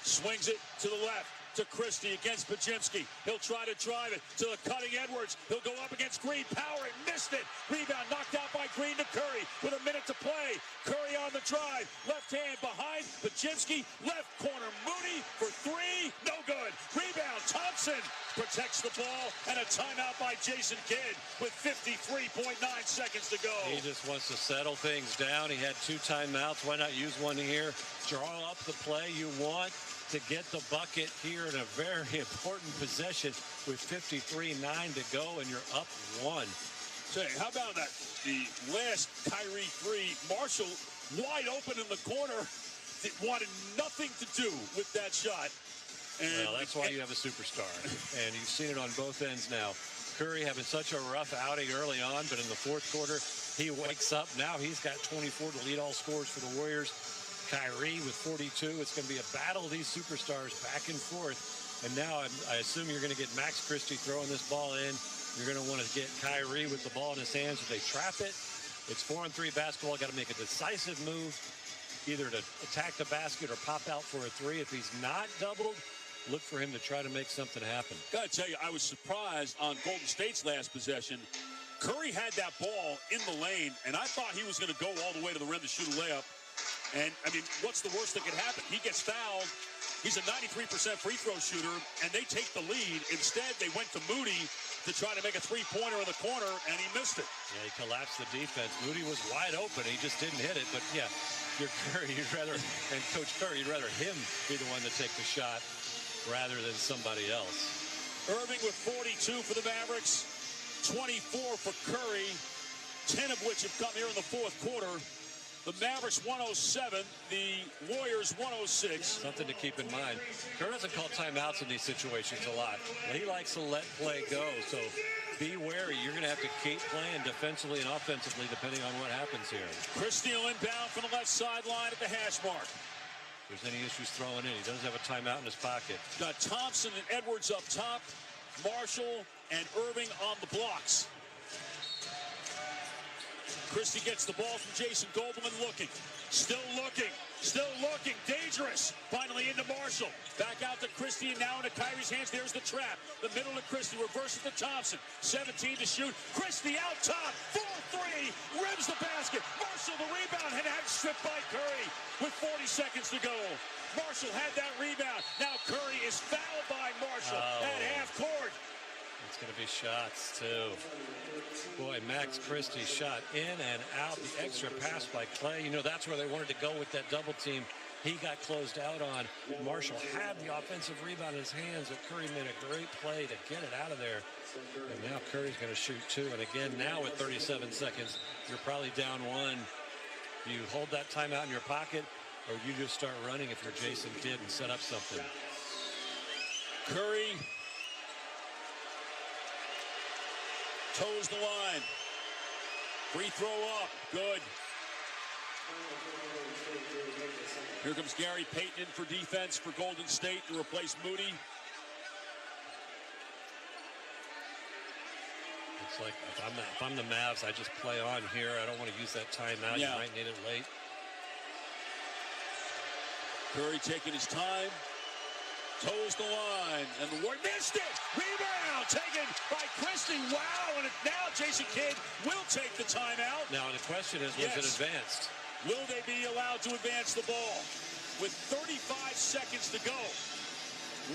Swings it to the left to Christie against Podziemski. He'll try to drive it to the cutting Edwards. He'll go up against Green. Power it. Missed it. Rebound knocked out by Green to Curry with a minute to play. Curry on the drive. Left hand behind Podziemski. Left corner. Moody for three. No good. Rebound. Thompson protects the ball. And a timeout by Jason Kidd with 53.9 seconds to go. He just wants to settle things down. He had two timeouts. Why not use one here? Draw up the play you want to get the bucket here in a very important possession with 53-9 to go, and you're up one. Say, how about that? The last Kyrie three, Marshall wide open in the corner, wanted nothing to do with that shot. And well, that's why you have a superstar, and you've seen it on both ends now. Curry having such a rough outing early on, but in the fourth quarter, he wakes up. Now he's got 24 to lead all scorers for the Warriors. Kyrie with 42. It's going to be a battle of these superstars back and forth. And now I assume you're going to get Max Christie throwing this ball in. You're going to want to get Kyrie with the ball in his hands if they trap it. It's 4-on-3 basketball. Got to make a decisive move, either to attack the basket or pop out for a three. If he's not doubled, look for him to try to make something happen. Got to tell you, I was surprised on Golden State's last possession. Curry had that ball in the lane, and I thought he was going to go all the way to the rim to shoot a layup. And, I mean, what's the worst that could happen? He gets fouled. He's a 93% free throw shooter, and they take the lead. Instead, they went to Moody to try to make a three-pointer in the corner, and he missed it. Yeah, he collapsed the defense. Moody was wide open. He just didn't hit it. But, yeah, you're Curry. You'd rather, and Coach Curry, you'd rather him be the one to take the shot rather than somebody else. Irving with 42 for the Mavericks, 24 for Curry, 10 of which have come here in the fourth quarter. The Mavericks 107, the Warriors 106. Something to keep in mind. Kerr doesn't call timeouts in these situations a lot. He likes to let play go, so be wary. You're going to have to keep playing defensively and offensively depending on what happens here. Christie inbound from the left sideline at the hash mark. If there's any issues throwing in, he doesn't have a timeout in his pocket. Got Thompson and Edwards up top, Marshall and Irving on the blocks. Christie gets the ball from Jason Goldman, looking, dangerous. Finally into Marshall, back out to Christie, and now into Kyrie's hands. There's the trap. The middle to Christie, reverses to Thompson. 17 to shoot. Christie out top, 4-3, rims the basket. Marshall the rebound, and had stripped by Curry with 40 seconds to go. Marshall had that rebound. Now Curry is fouled by Marshall at half court. It's going to be shots, too. Boy, Max Christie shot in and out. The extra pass by Clay. You know, that's where they wanted to go with that double team. He got closed out on. Marshall had the offensive rebound in his hands, but Curry made a great play to get it out of there. And now Curry's going to shoot two. And again, now with 37 seconds, you're probably down one. Do you hold that timeout in your pocket, or you just start running if you're Jason Kidd and set up something? Curry toes the line. Free throw up. Good. Here comes Gary Payton in for defense for Golden State to replace Moody. It's like if I'm the Mavs, I just play on here. I don't want to use that timeout. Yeah. You might need it late. Curry taking his time. Toes the line, and the Warriors missed it. Rebound taken by Christie. Wow, and now Jason Kidd will take the timeout. Now the question is, was it advanced? Will they be allowed to advance the ball? With 35 seconds to go.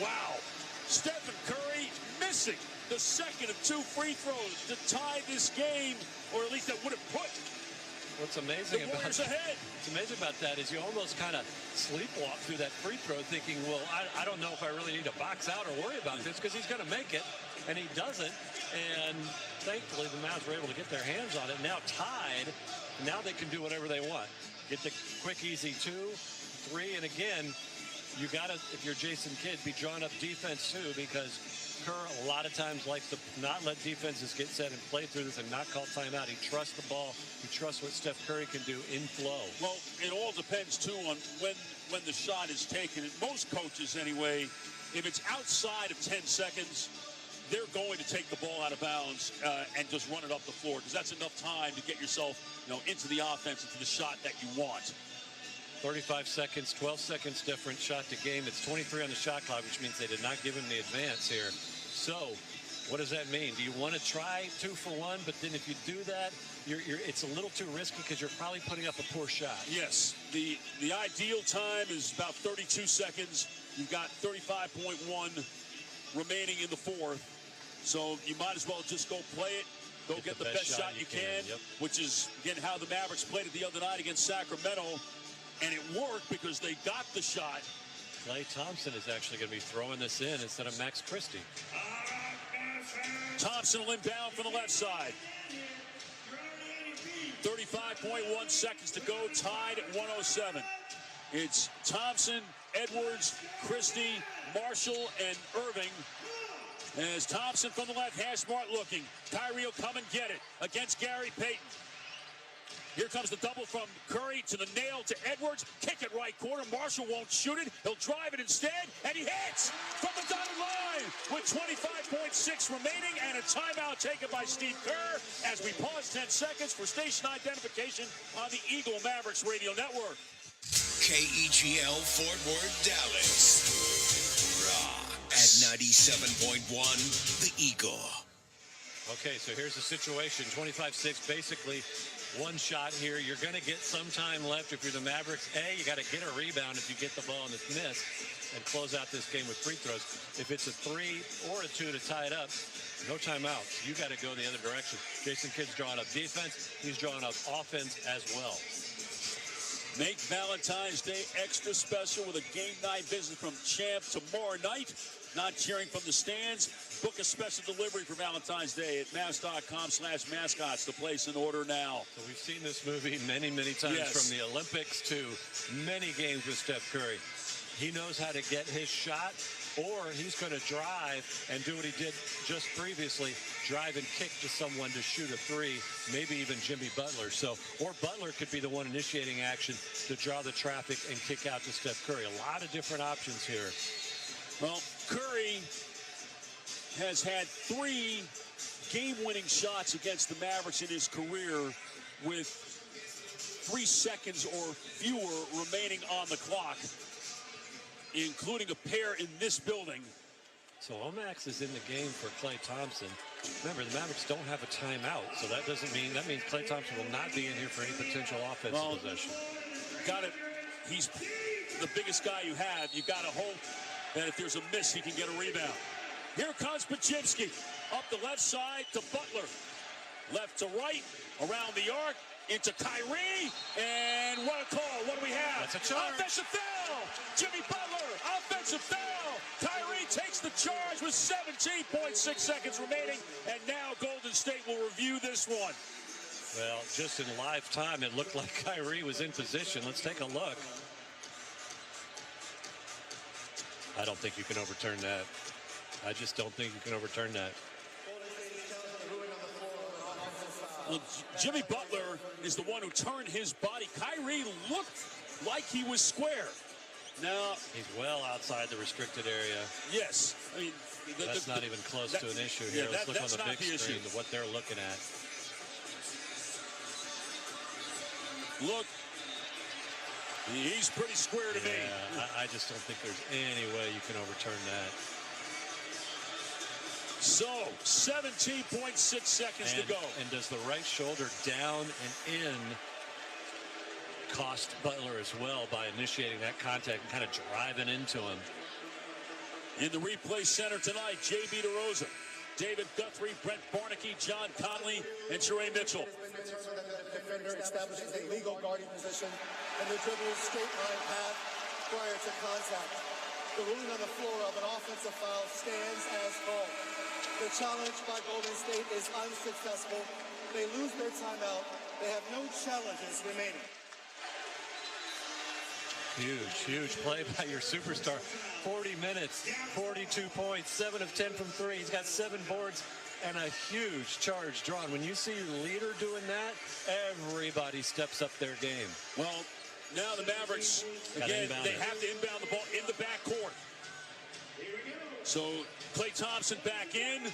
Wow. Stephen Curry missing the second of two free throws to tie this game, or at least that would have put What's amazing the Warriors ahead. What's amazing about that is you almost kind of sleepwalk through that free throw thinking, well, I don't know if I really need to box out or worry about this because he's going to make it, and he doesn't. And thankfully, the Mavs were able to get their hands on it. Now tied, now they can do whatever they want. Get the quick, easy 2, 3, and again, you got to, if you're Jason Kidd, be drawing up defense too, because Kerr a lot of times likes to not let defenses get set and play through this and not call timeout. He trusts the ball. He trusts what Steph Curry can do in flow. Well, it all depends, too, on when the shot is taken. And most coaches, anyway, if it's outside of 10 seconds, they're going to take the ball out of bounds and just run it up the floor, because that's enough time to get yourself, into the offense, into the shot that you want. 35 seconds, 12 seconds difference shot to game. It's 23 on the shot clock, which means they did not give him the advance here. So what does that mean? Do you want to try 2 for 1? But then if you do that, it's a little too risky because you're probably putting up a poor shot. Yes. The ideal time is about 32 seconds. You've got 35.1 remaining in the fourth. So you might as well just go play it. Go get the best shot you can. Yep. Which is, again, how the Mavericks played it the other night against Sacramento. And it worked because they got the shot. Klay Thompson is actually going to be throwing this in instead of Max Christie. Thompson will inbound from the left side. 35.1 seconds to go, tied at 107. It's Thompson, Edwards, Christie, Marshall, and Irving. As Thompson from the left, hash mark looking. Kyrie will come and get it against Gary Payton. Here comes the double from Curry to the nail to Edwards. Kick it right corner. Marshall won't shoot it. He'll drive it instead, and he hits from the dotted line with 25.6 remaining and a timeout taken by Steve Kerr as we pause 10 seconds for station identification on the Eagle Mavericks Radio Network. KEGL Fort Worth, Dallas. Raw at 97.1, The Eagle. Okay, so here's the situation. 25-6, basically one shot here. You're going to get some time left if you're the Mavericks. You got to get a rebound if you get the ball and it's missed and close out this game with free throws. If it's a 3 or a 2 to tie it up, no timeouts. You got to go the other direction. Jason Kidd's drawing up defense. He's drawing up offense as well. Make Valentine's Day extra special with a game night visit from Champ tomorrow night. Not cheering from the stands. Book a special delivery for Valentine's Day at Mavs.com/mascots to place an order now. So we've seen this movie many, many times, from the Olympics to many games with Steph Curry. He knows how to get his shot, or he's going to drive and do what he did just previously, drive and kick to someone to shoot a 3, maybe even Jimmy Butler. So, or Butler could be the one initiating action to draw the traffic and kick out to Steph Curry. A lot of different options here. Well, Curry has had 3 game-winning shots against the Mavericks in his career with 3 seconds or fewer remaining on the clock, including a pair in this building. So Omax is in the game for Klay Thompson. Remember, the Mavericks don't have a timeout, so that means Klay Thompson will not be in here for any potential offensive possession. He's the biggest guy you have. You got to hope that if there's a miss, he can get a rebound. Here comes Podziemski up the left side to Butler. Left to right, around the arc, into Kyrie, and what a call. What do we have? That's a charge. Offensive foul. Jimmy Butler, offensive foul. Kyrie takes the charge with 17.6 seconds remaining, and now Golden State will review this one. Well, just in live time, it looked like Kyrie was in position. Let's take a look. I don't think you can overturn that. I just don't think you can overturn that. Well, Jimmy Butler is the one who turned his body. Kyrie looked like he was square. Now he's well outside the restricted area. Yes, I mean that's not even close to an issue here. Let's look on the big screen to what they're looking at. Look, he's pretty square to me. I just don't think there's any way you can overturn that. So, 17.6 seconds to go. And does the right shoulder down and in cost Butler as well by initiating that contact and kind of driving into him? In the replay center tonight, J.B. DeRosa, David Guthrie, Brent Barnaky, John Conley, and Sheree Mitchell. The defender establishes a legal guarding position and the dribbler's straight line path prior to contact. The ruling on the floor of an offensive foul stands as called. The challenge by Golden State is unsuccessful. They lose their timeout. They have no challenges remaining. Huge play by your superstar. 40 minutes, 42 points, 7 of 10 from 3. He's got 7 boards and a huge charge drawn. When you see your leader doing that, everybody steps up their game. Well, now the Mavericks, again, they have to inbound the ball in the backcourt. So Klay Thompson back in.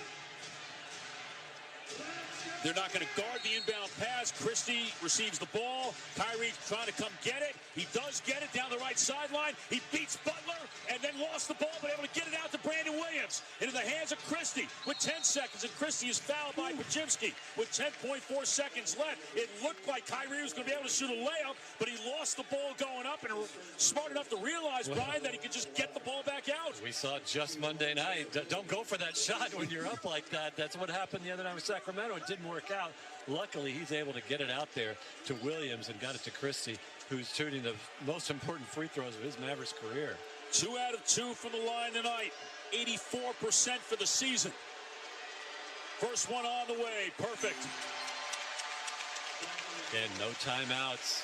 They're not going to guard the inbound pass. Christie receives the ball. Kyrie trying to come get it. He does get it down the right sideline. He beats Butler and then lost the ball, but able to get it out to Brandon Williams. Into the hands of Christie with 10 seconds, and Christie is fouled by Podziemski with 10.4 seconds left. It looked like Kyrie was going to be able to shoot a layup, but he lost the ball going up and smart enough to realize, Brian, that he could just get the ball back out. We saw it just Monday night. Don't go for that shot when you're up like that. That's what happened the other night with Sacramento. It didn't work out. Luckily, he's able to get it out there to Williams and got it to Christie, who's shooting the most important free throws of his Mavericks career. 2 out of 2 from the line tonight. 84% for the season. First one on the way. Perfect. Again, no timeouts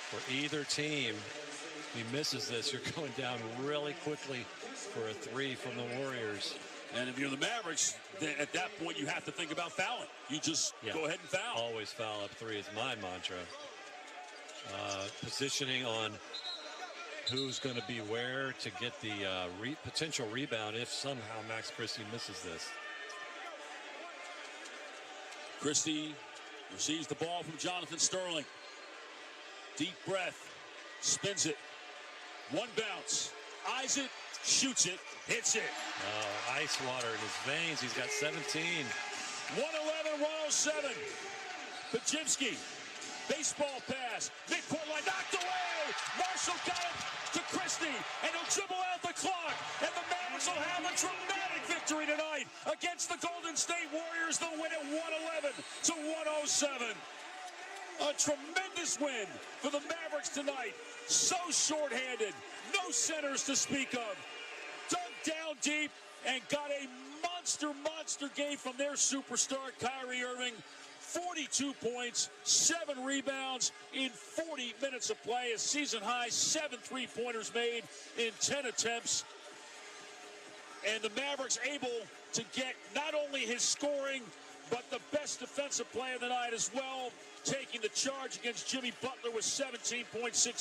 for either team. If he misses this, you're going down really quickly for a 3 from the Warriors. And if you're the Mavericks, then at that point you have to think about fouling. You just go ahead and foul. Always foul up 3 is my mantra. positioning on who's going to be where to get the potential rebound if somehow Max Christie misses this. Christie receives the ball from Jonathan Sterling. Deep breath, spins it. One bounce, eyes it, shoots it, hits it. Ice water in his veins. He's got 17. 111-107. Pajimski, baseball pass, midcourt line, knocked away. Marshall got it to Christie, and he'll dribble out the clock. And the Mavericks will have a dramatic victory tonight against the Golden State Warriors. They'll win at 111-107. A tremendous win for the Mavericks tonight. So shorthanded, no centers to speak of. Dug down deep and got a monster game from their superstar, Kyrie Irving. 42 points, 7 rebounds in 40 minutes of play. A season high, 7 3-pointers made in 10 attempts. And the Mavericks able to get not only his scoring, but the best defensive play of the night as well, taking the charge against Jimmy Butler with 17.6